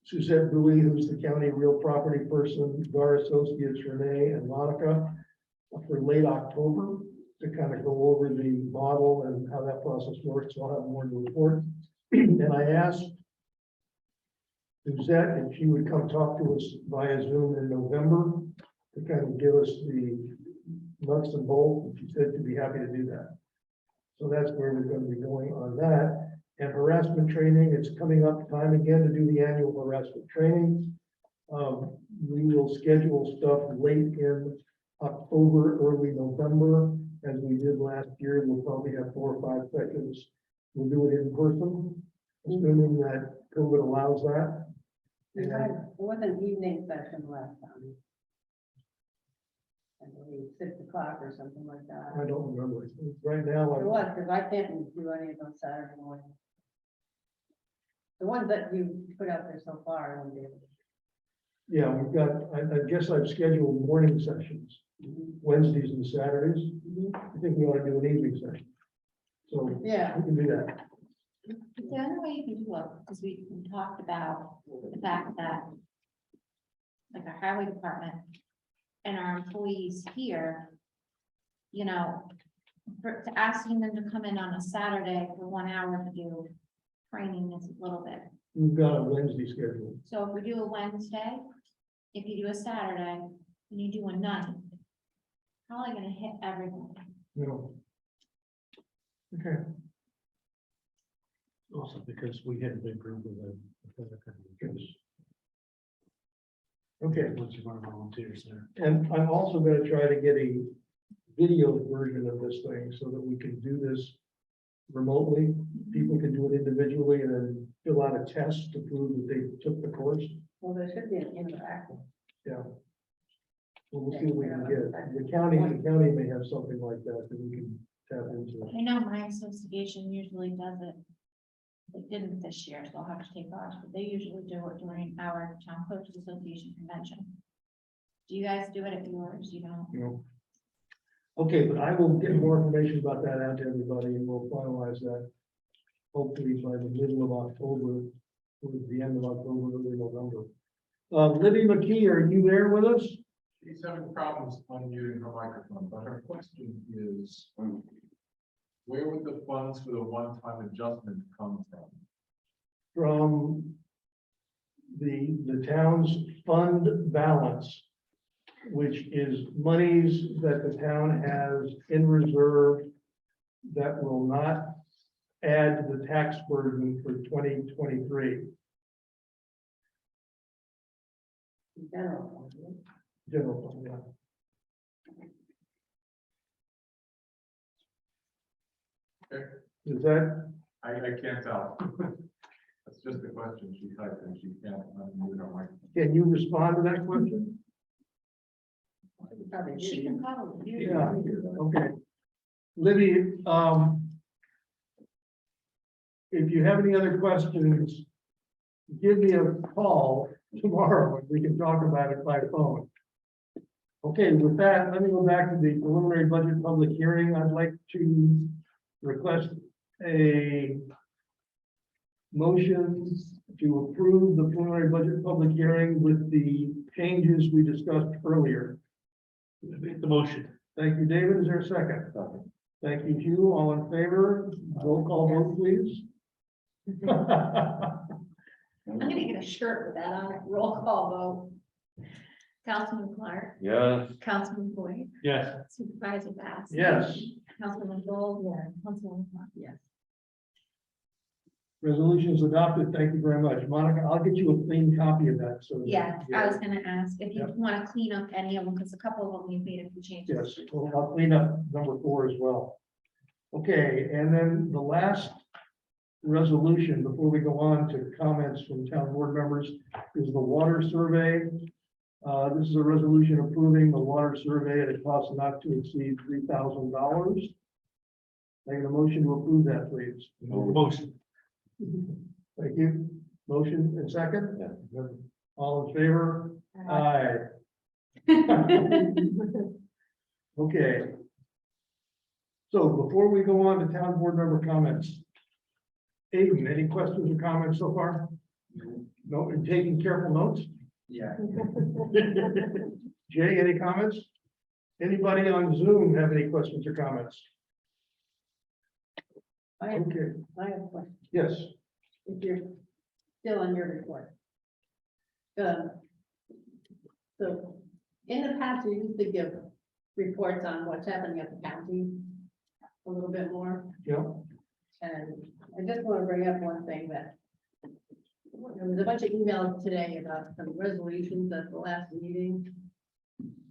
Suzette Bowie, who's the county real property person, GAR Associates, Renee and Monica, for late October to kind of go over the model and how that process works. So I'll have more to report. And I asked Suzette if she would come talk to us via Zoom in November to kind of give us the nuts and bolts. She said she'd be happy to do that. So that's where we're going to be going on that. And harassment training, it's coming up time again to do the annual harassment training. We will schedule stuff late in October, early November, as we did last year. We'll probably have 4 or 5 sessions. We'll do it in person, assuming that COVID allows that. It was an evening session last time. I believe 6 o'clock or something like that. I don't remember. Right now, It was, because I can't do any of those Saturday mornings. The ones that you put out there so far, I won't be able to. yeah, we've got, I guess I've scheduled morning sessions, Wednesdays and Saturdays. I think we ought to do an evening session. So Yeah, we can do that. The other way you can do it, because we talked about the fact that like our highway department and our employees here, you know, to asking them to come in on a Saturday for 1 hour to do training is a little bit. We've got a Wednesday schedule. So if we do a Wednesday, if you do a Saturday, and you do a night, probably gonna hit everyone. You know. Okay. Also, because we had a big group of them. Okay. Bunch of our volunteers there. And I'm also going to try to get a video version of this thing so that we can do this remotely. People can do it individually and then fill out a test to prove that they took the course. well, there should be an interactive. Yeah. Well, we'll see what we can get. The county may have something like that that we can tap into. I know my association usually does it. They didn't this year, so I'll have to take ours, but they usually do it during our town coaches association convention. Do you guys do it at yours? You don't? You know. Okay, but I will get more information about that out to everybody and we'll finalize that. Hopefully by the middle of October, towards the end of October, early November. Libby McKee, are you there with us? She's having problems unmuting her microphone, but her question is, where would the funds for the one-time adjustment come from? From the town's fund balance, which is monies that the town has in reserve that will not add to the tax burden for 2023. General. General fund, yeah. Okay. Is that, I can't tell. That's just the question she typed and she can't unmute her microphone. can you respond to that question? She can probably do Yeah, okay. Libby, if you have any other questions, give me a call tomorrow and we can talk about it by phone. Okay, with that, let me go back to the preliminary budget public hearing. I'd like to request a motion to approve the preliminary budget public hearing with the changes we discussed earlier. Make the motion. Thank you, David. Is there a second? Thank you, Hugh. All in favor? Roll call vote, please. I'm gonna get a shirt with that on it, roll call vote. Councilman Clark, Yes. Councilman Boyd, Yes. Supervisor Bass. Yes, Councilman Gold, yeah, Councilman Clark, yes. resolution is adopted. Thank you very much. Monica, I'll get you a clean copy of that, so. Yeah, I was gonna ask if you Yep. want to clean up any of them, because a couple of them we've made a few changes. Yes, well, I'll clean up number 4 as well. Okay, and then the last resolution before we go on to comments from town board members is the water survey. This is a resolution approving the water survey at a cost not to exceed $3,000. Make a motion to approve that, please. Motion. Thank you. Motion and second? Yeah. All in favor? Aye. Okay. So before we go on to town board member comments, Aiden, any questions or comments so far? No, and taking careful notes? Yeah. Jay, any comments? Anybody on Zoom have any questions or comments? I have, Okay, I have a question, yes, if you're still on your report. So, in the past, you used to give reports on what's happening at the county a little bit more. yeah, And I just want to bring up one thing that there was a bunch of emails today about some resolutions at the last meeting.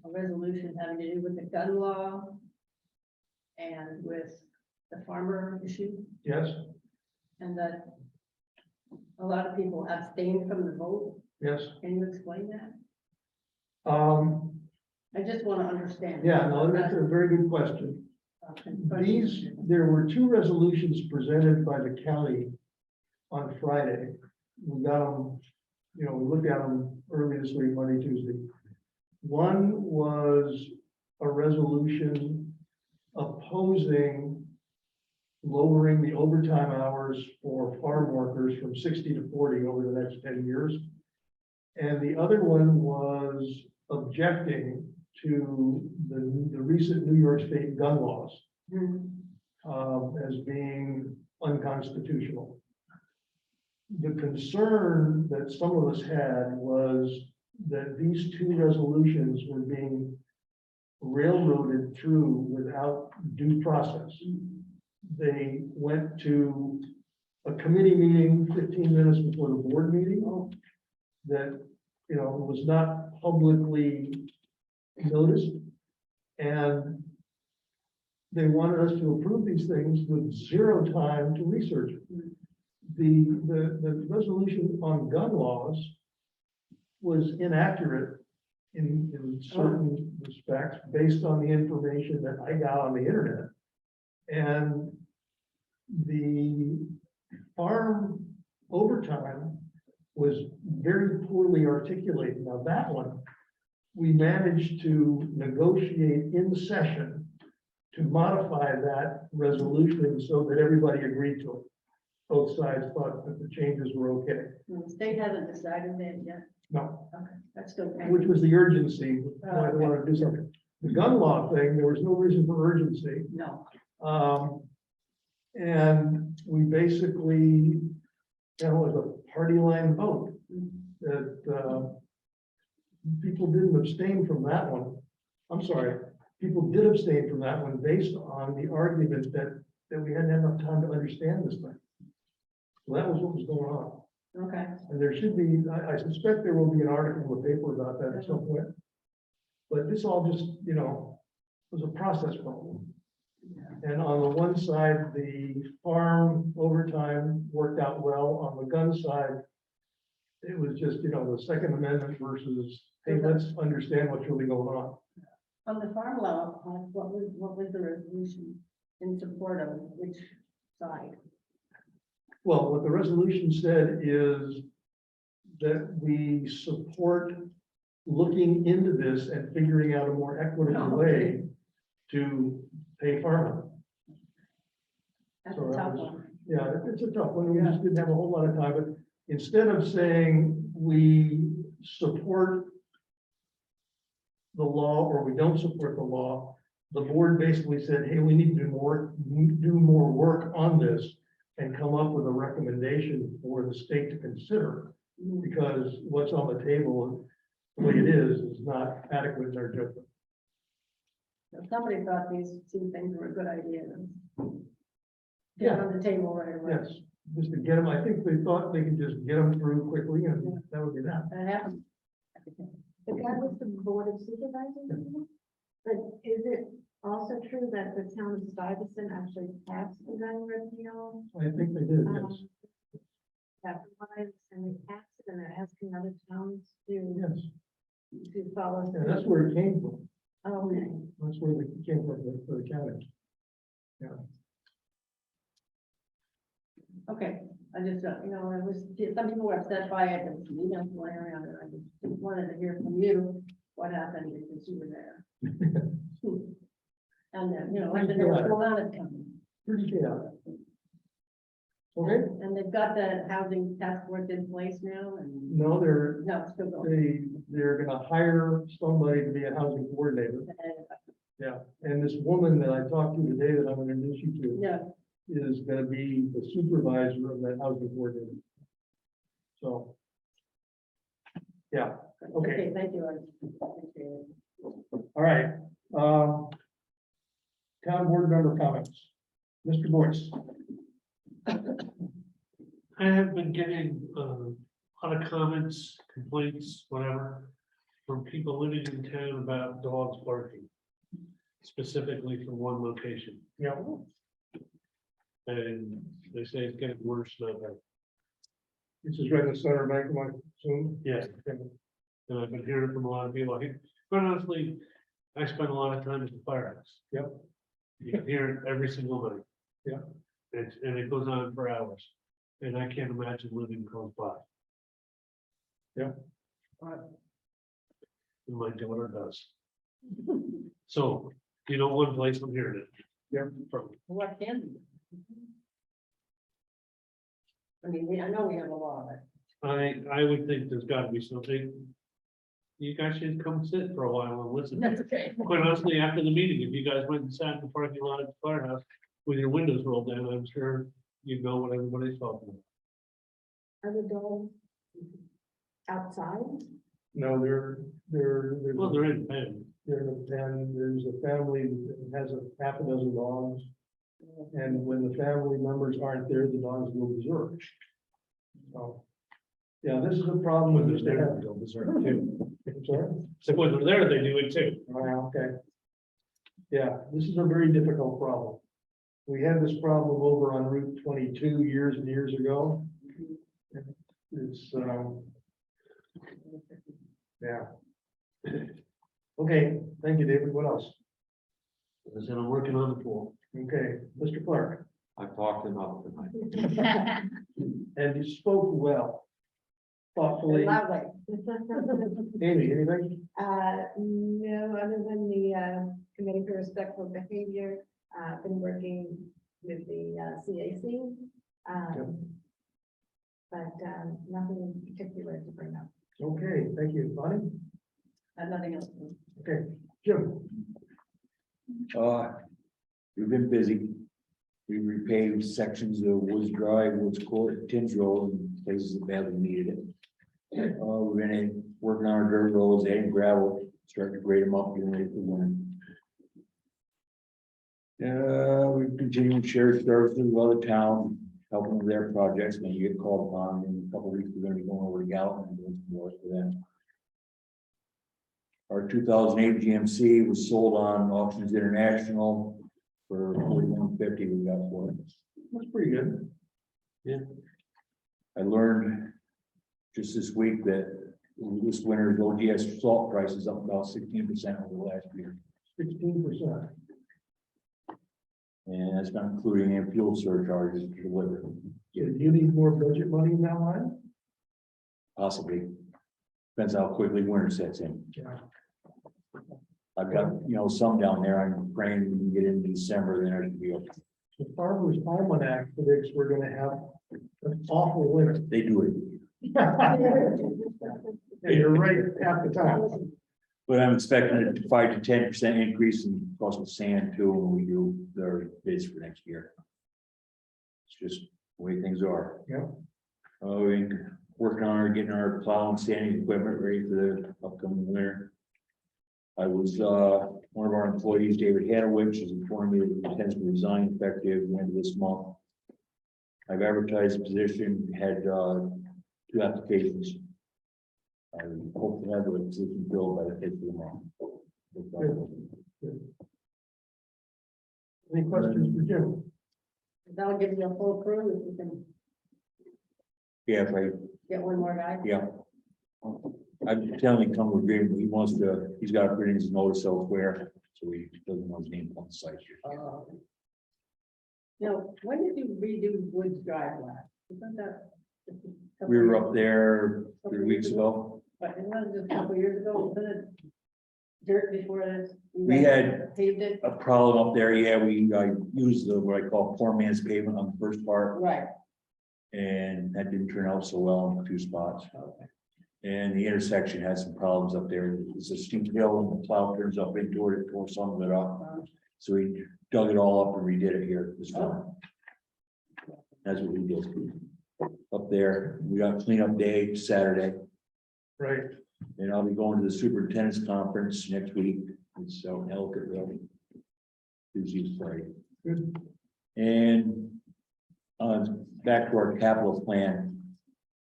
A resolution having to do with the gun law and with the farmer issue, yes, and that a lot of people abstained from the vote. yes. Can you explain that? I just want to understand. Yeah, no, that's a very good question. There were 2 resolutions presented by the county on Friday. We got them, we looked at them early this week, Monday, Tuesday. One was a resolution opposing lowering the overtime hours for farm workers from 60 to 40 over the next 10 years. And the other one was objecting to the recent New York State gun laws as being unconstitutional. The concern that some of us had was that these 2 resolutions were being railroaded through without due process. They went to a committee meeting 15 minutes before the board meeting that, was not publicly noticed. And they wanted us to approve these things with 0 time to research it. The resolution on gun laws was inaccurate in certain respects based on the information that I got on the internet. And the farm overtime was very poorly articulated. Now that one, we managed to negotiate in session to modify that resolution so that everybody agreed to it. Both sides thought that the changes were okay. The state hasn't decided that yet. No, Okay, that's still. which was the urgency, why they wanted to do something. The gun law thing, there was no reason for urgency. No. And we basically, that was a party line vote that, people didn't abstain from that one. I'm sorry, people did abstain from that one based on the argument that we hadn't had enough time to understand this thing. So that was what was going on. Okay. And there should be, I suspect there will be an article in the paper about that at some point. But this all just, was a process problem. And on the one side, the farm overtime worked out well. On the gun side, it was just, the Second Amendment versus, hey, let's understand what's really going on. On the farm law, what was the resolution in support of which side? Well, what the resolution said is that we support looking into this and figuring out a more equitable way to pay farmers. That's So a that tough was- one. Yeah, it's a tough one. We just didn't have a whole lot of time, but instead of saying we support the law or we don't support the law, the board basically said, hey, we need to do more work on this and come up with a recommendation for the state to consider, because what's on the table, the way it is not adequate in their judgment. Somebody thought these two things were a good idea. Get Yeah. on the table right away. Yes, just to get them, I think they thought they could just get them through quickly and that would be that. That happened. But that was the board of supervisors. But is it also true that the town of Stuyvesant actually passed the gun repeal? I think they did, yes. That's what I understand, they passed it and they're asking other towns Yes, to follow. and that's where it came from. Oh, okay. That's where it came from, for the county. Okay, I just, it was, some people were upset by it, and some emails going around, and I just wanted to hear from you what happened because you were there. And then, like the what's going on at the company. Pretty chaotic. Okay, And they've got the housing task force in place now, and no, no, it's still going. they're gonna hire somebody to be a housing coordinator. Yeah, and this woman that I talked to today that I'm gonna introduce you to Yeah, is gonna be the supervisor of that housing coordinator. So. Yeah, okay, okay, thank you. I appreciate it. all right. Town board member comments. Mr. Boyce. I have been getting a lot of comments, complaints, whatever, from people living in town about dogs barking. Specifically from one location, Yeah. and they say it's getting worse, not better. This is right in the center of Macon, I assume. Yes. And I've been hearing from a lot of people. Quite honestly, I spend a lot of time at the firehouse. Yep. You can hear it every single night. Yeah. And it goes on for hours. And I can't imagine living close by. Yeah. And my daughter does. So, one place I'm hearing it. Yeah. From. What can we do? I mean, I know we have a law, but I would think there's gotta be something. You guys should come sit for a while and listen. that's okay. Quite honestly, after the meeting, if you guys went and sat in the parking lot at the firehouse with your windows rolled down, I'm sure you know what everybody's talking about. Are the dogs outside? No, they're. Well, they're in pen. They're in a pen. There's a family that has a half a dozen dogs. And when the family members aren't there, the dogs go berserk. So, yeah, this is a problem When with they're this. there, they go berserk too. Sorry? So when they're there, they do it too. Oh, okay. Yeah, this is a very difficult problem. We had this problem over on Route 22 years and years ago. It's, yeah. Okay, thank you, David. What else? I said, I'm working on the pool. Okay, Mr. Clark, I talked enough tonight. and you spoke well, thoughtfully. Loudly. Amy, anything? No, other than the Committee for Respectful Behavior, been working with the CAC. But nothing in particular to bring up. Okay, thank you, Bonnie. I have nothing else. Okay, Jim. We've been busy. We repaved sections of Woods Drive, Woods Court, Tim's Road, and places that badly needed it. We're gonna work on our dirt roads, adding gravel, starting to grade them up, getting ready for winter. We continue to share services with other towns, helping with their projects, when you get called upon, in a couple of weeks, we're gonna be going over to Gallatin and doing some work for them. Our 2008 GMC was sold on Auctions International for $41.50. We got for it. That's pretty good. I learned just this week that this winter's ODS salt price is up about 16% over the last year. 16%. And that's not including any fuel surcharges to deliver, Do you need more budget money in that line? possibly. Depends how quickly winter sets in. Yeah. I've got, some down there. I'm praying we can get into December, then it should be okay. The Farmer's Almanac predicts we're gonna have an awful winter. They do it. And you're right half the time. But I'm expecting a 5 to 10% increase in cost of sand too, when we do their bids for next year. It's just the way things are. Yeah. We working on getting our plow and sanding equipment ready for the upcoming winter. I was, one of our employees, David Hanowich, has informed me that he intends to resign effective the end of this month. I've advertised the position, had, 2 applications. I hope to have the position filled by the end of the month. Any questions for Jim? That'll give you a full crew if you can Yeah, if I, get one more guy. yeah. I'm telling him, come with him, he wants to, he's got to put in his notice elsewhere, so he doesn't want his name on the site. Now, when did you redo Woods Drive last? Isn't that? just a couple We were years- up there 3 weeks ago. But it wasn't just a couple years ago, wasn't it? Dirt before this? You We guys had- Paved it? A problem up there, yeah, I used what I call poor man's pavement on the first part, Right. and that didn't turn out so well in 2 spots. Okay. And the intersection had some problems up there. It's a steep hill and the plow turns up into it, it tore some of it off. So we dug it all up and redid it here this time. That's what we did. Up there, we got cleanup day Saturday, Right. and I'll be going to the superintendent's conference next week. It's out in Ellicott Road. Tuesday, Friday. Good. And back to our capital plan.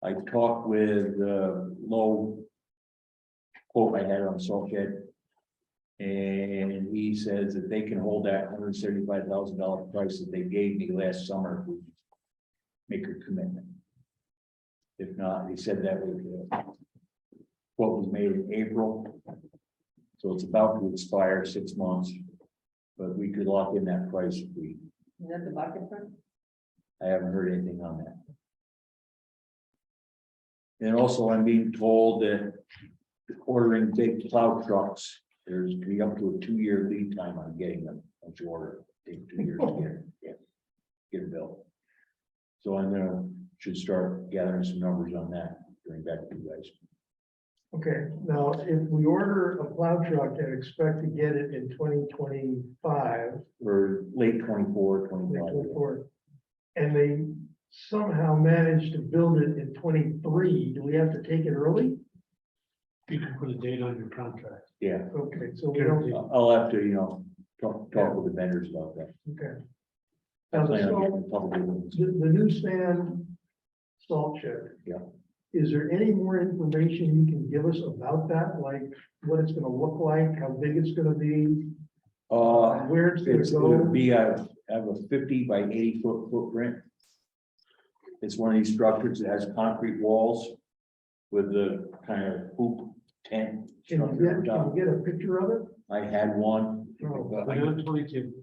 I talked with low quote I had on salt shed. And he says that they can hold that $175,000 price that they gave me last summer. If we make a commitment. If not, he said that was what was made in April. So it's about to expire 6 months. But we could lock in that price if we, Is that the bucket truck? I haven't heard anything on that. And also I'm being told that ordering big plow trucks, there's gonna be up to a 2-year lead time on getting them. Once you order, take 2 years to get it built. So should start gathering some numbers on that, bring back to you guys. Okay, now, if we order a plow truck and expect to get it in 2025, For late 24, 25. 2024, and they somehow manage to build it in 23, do we have to take it early? You can put a date on your contract. Yeah, Okay, so we don't, I'll have to, talk with the vendors about that. okay. I Now, the plan on salt- getting a couple of ones. the new stand salt shed. Yeah. Is there any more information you can give us about that, like what it's gonna look like, how big it's gonna be, where it's It's gonna gonna go? be, I have a 50 by 80 foot footprint. It's one of these structures that has concrete walls with the kind of hoop tent. Can structure on you top. get a picture of it? I had one. Oh, Go down to 22.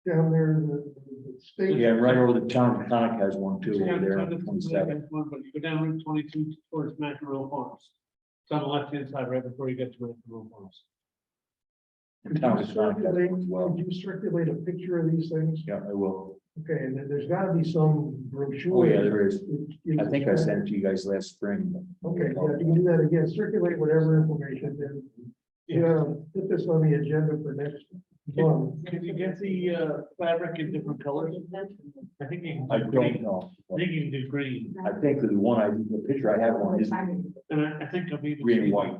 down there in the state? Yeah, right over the town of Conic has one too, over there on But 27. you go down Route 22 towards Mackerel Farms. It's on the left-hand side, right before you get to Mackerel Farms. The town is contacted as well. Would you circulate a picture of these things? Yeah, I will. Okay, and then there's gotta be some brochure. Oh, yeah, there is. that I gives think I us- sent it to you guys last spring. Okay, yeah, you can do that again, circulate whatever information, then, put this on the agenda for next month. Can you get the fabric in different colors? I think you can. I do don't green. know. I think you can do green, I think the one the picture I have on is and I think I'm even. green and white.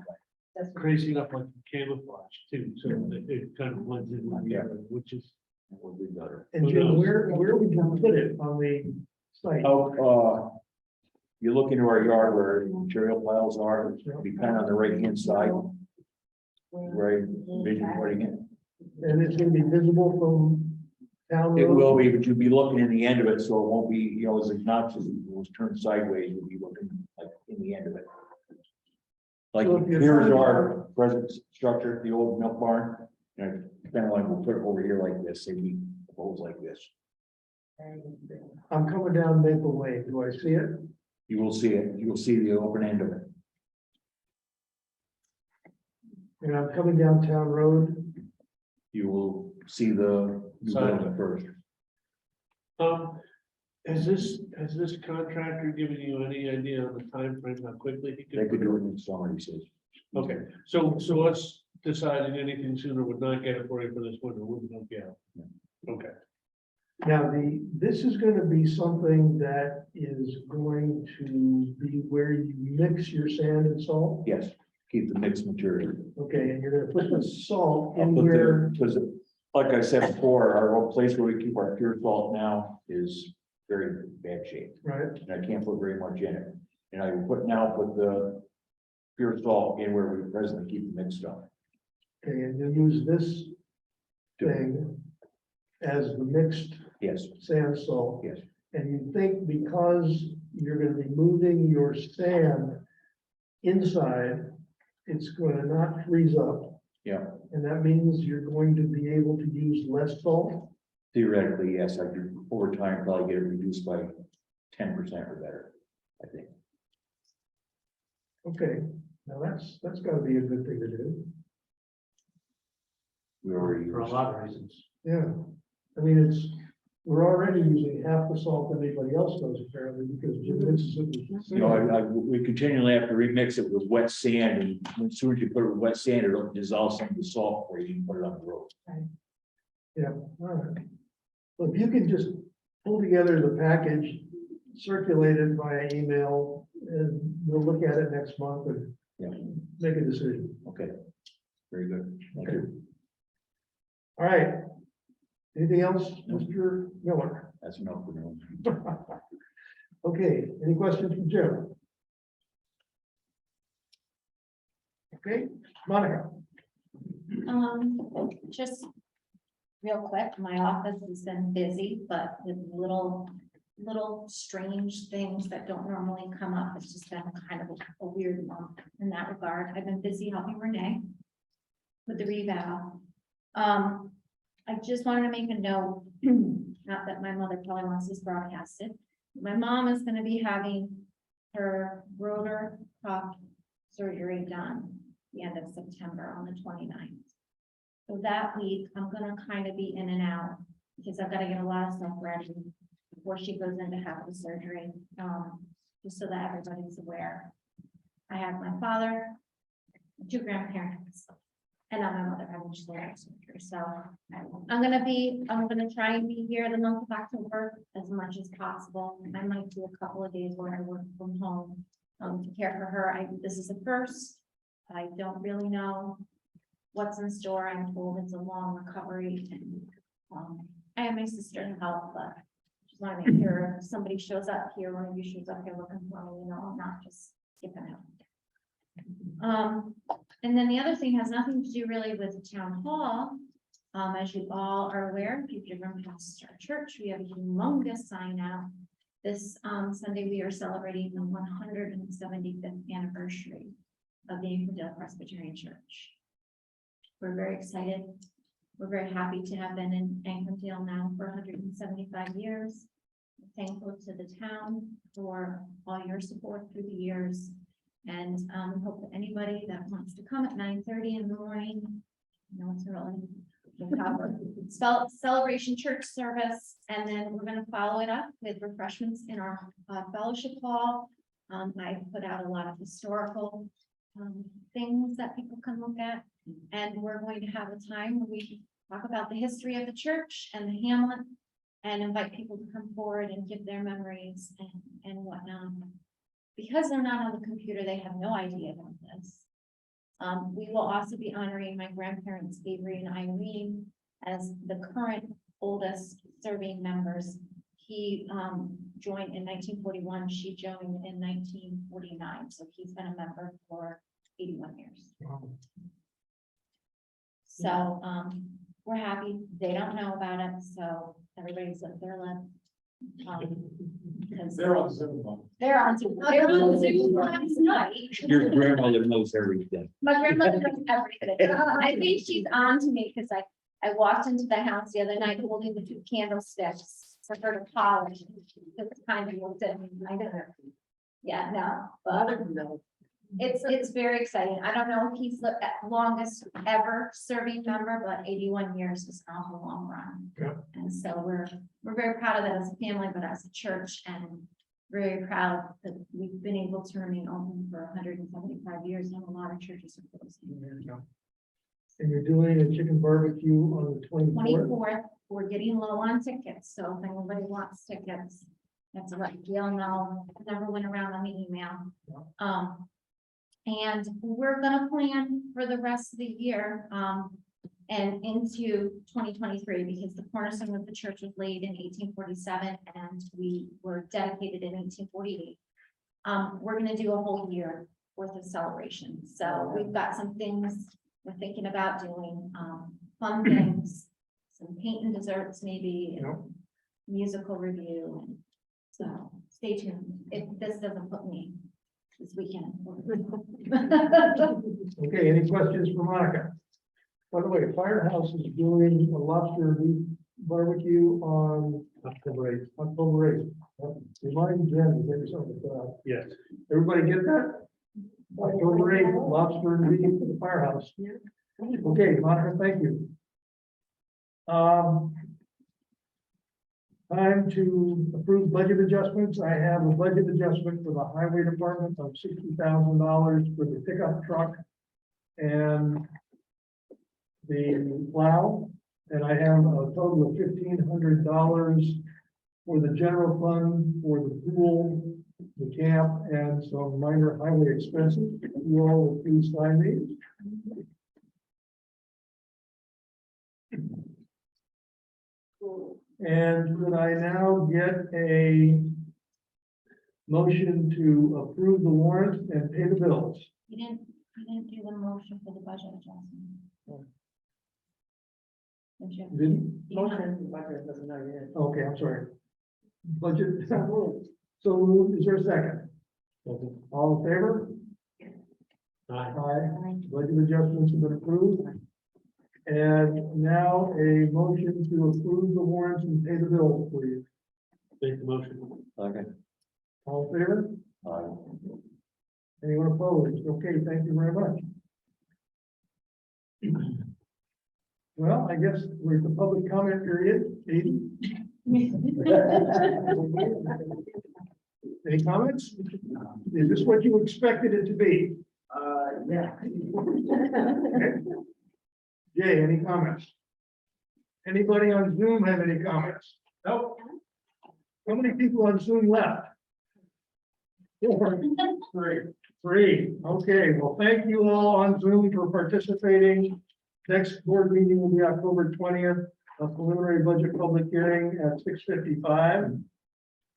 Crazy enough like camouflage too, so that it kind of blends in with the Yeah. other, which is. Would be better. And Jim, where would you put it on the site? Oh, you look into our yard where material piles are, be kind of on the right-hand side. Right, vision putting it. And it's gonna be visible from town It road? will be, but you'll be looking in the end of it, so it won't be, you know, as it not just was turned sideways, you'll be looking like in the end of it. Like, So if you're here's trying- our present structure, the old milk barn, and kind of like we'll put it over here like this, say we propose like this. I'm coming down Maple Lane, do I see it? You will see it, you'll see the open end of it. And I'm coming down Town Road, You will see the new building first. Has this contractor given you any idea on the time frame how quickly he They could? could do it in summer, he says. Okay, so us deciding anything sooner would not get it for you for this winter, wouldn't help you out. Okay, now this is gonna be something that is going to be where you mix your sand and salt? Yes, keep the mixed material. Okay, and you're gonna put the salt I'll in put where, because like I said before, our old place where we keep our pure salt now is very bad shape. right? And I can't put very much in it. And I will put the pure salt in where we presently keep the mixed stuff. Okay, and you'll use this thing as the mixed Yes, sand salt. yes, And you think because you're gonna be moving your sand inside, it's gonna not freeze up. yeah. And that means you're going to be able to use less salt? Theoretically, yes, I could over time probably get it reduced by 10% or better, I think. Okay, now that's gotta be a good thing to do. We already for a use. lot of reasons. Yeah, I mean, we're already using half the salt that anybody else does apparently because Jim mixes it with You know, sand. we continually have to remix it with wet sand, and as soon as you put it with wet sand, it'll dissolve some of the salt before you can put it on the road. Yeah, all right. Well, if you can just pull together the package, circulate it via email, and we'll look at it next month and Yeah. make a decision. Okay, very good. Thank you. All right. Anything else, Mr. Miller? That's enough for now. Okay, any questions from Jim? Okay, Monica? Just real quick, my office has been busy, but with little strange things that don't normally come up. It's just been kind of a weird month in that regard. I've been busy helping Renee with the revow. I just wanted to make a note, not that my mother probably wants this broadcasted. My mom is gonna be having her rotor cuff surgery done the end of September on the 29th. So that week, I'm gonna kind of be in and out because I've got to get a lot of stuff ready before she goes in to have the surgery, just so that everybody's aware. I have my father, 2 grandparents, and I'm my mother having surgery. So I'm gonna try and be here the month of October as much as possible. I might do a couple of days where I work from home to care for her. This is the first. I don't really know what's in store. I'm told it's a long recovery and I have my sister to help, but just want to make sure if somebody shows up here, one of you shows up here looking for me, I'm not just skipping out. And then the other thing has nothing to do really with the town hall. As you all are aware, if you've driven past our church, we have a humongous sign out. This Sunday, we are celebrating the 175th anniversary of the Infidel Presbyterian Church. We're very excited. We're very happy to have been in Anklandale now for 175 years. Thankful to the town for all your support through the years. And hope that anybody that wants to come at 9:30 in the morning No, it's early. We'll have a celebration church service, and then we're gonna follow it up with refreshments in our fellowship hall. I put out a lot of historical things that people can look at, and we're going to have a time where we talk about the history of the church and the hamlet, and invite people to come forward and give their memories and whatnot. Because they're not on the computer, they have no idea about this. We will also be honoring my grandparents, Avery and Irene, as the current oldest serving members. He joined in 1941, she joined in 1949, so he's been a member for 81 years. Wow. So we're happy. They don't know about it, so everybody's up their lip. Because They're on Zoom. they're on Zoom. They're on Zoom last night. Your grandmother knows everything. My grandmother knows everything. I think she's on to me because I walked into the house the other night holding the 2 candlesticks for her to polish. It's kind of looked at me. I know her. Yeah, no, but it's very exciting. I don't know if he's the longest ever serving member, but 81 years is an awful long run. Yeah. And so we're very proud of that as a family, but as a church, and very proud that we've been able to remain open for 175 years, and a lot of churches are closing. And you're doing a chicken barbecue on the 24th? 24th, we're getting low on tickets, so if anybody wants tickets, that's what Gail know, never went around on the email. And we're gonna plan for the rest of the year, and into 2023, because the cornerstone of the church was laid in 1847, and we were dedicated in 1848. We're gonna do a whole year worth of celebration, so we've got some things we're thinking about doing, fun things, some paint and desserts maybe, and musical review, and so stay tuned. If this doesn't put me this weekend. Okay, any questions for Monica? By the way, Firehouse is doing a lobster meat barbecue on October 8th. Remind Jen to get something for that. Yes. Everybody get that? October 8th, lobster and meat for the Firehouse. Okay, Monica, thank you. Time to approve budget adjustments. I have a budget adjustment for the highway department of $60,000 for the pickup truck and the plow. And I have a total of $1,500 for the general fund, for the pool, the camp, and some minor highway expenses. You all will please sign these. And could I now get a motion to approve the warrant and pay the bills? You didn't do the motion for the budget adjustment. Did you? Didn't? Okay, I'm sorry. Budget. So is there a second? All in favor? Aye. Budget adjustments have been approved. And now a motion to approve the warrants and pay the bills, please. Make the motion. Okay. All in favor? Anyone opposed? Okay, thank you very much. Well, I guess we're at the public comment period. Katie? Any comments? Is this what you expected it to be? Yeah. Okay. Jay, any comments? Anybody on Zoom have any comments? Nope. How many people on Zoom left? Three. Okay, well, thank you all on Zoom for participating. Next board meeting will be October 20th, a preliminary budget public hearing at 6:55.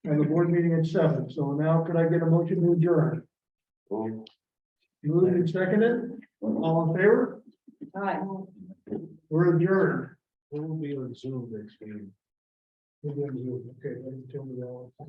And the board meeting at 7. So now could I get a motion to adjourn? Moved and seconded. All in favor? Aye. We're adjourned. We'll be on Zoom next week. Okay, let me tell you that.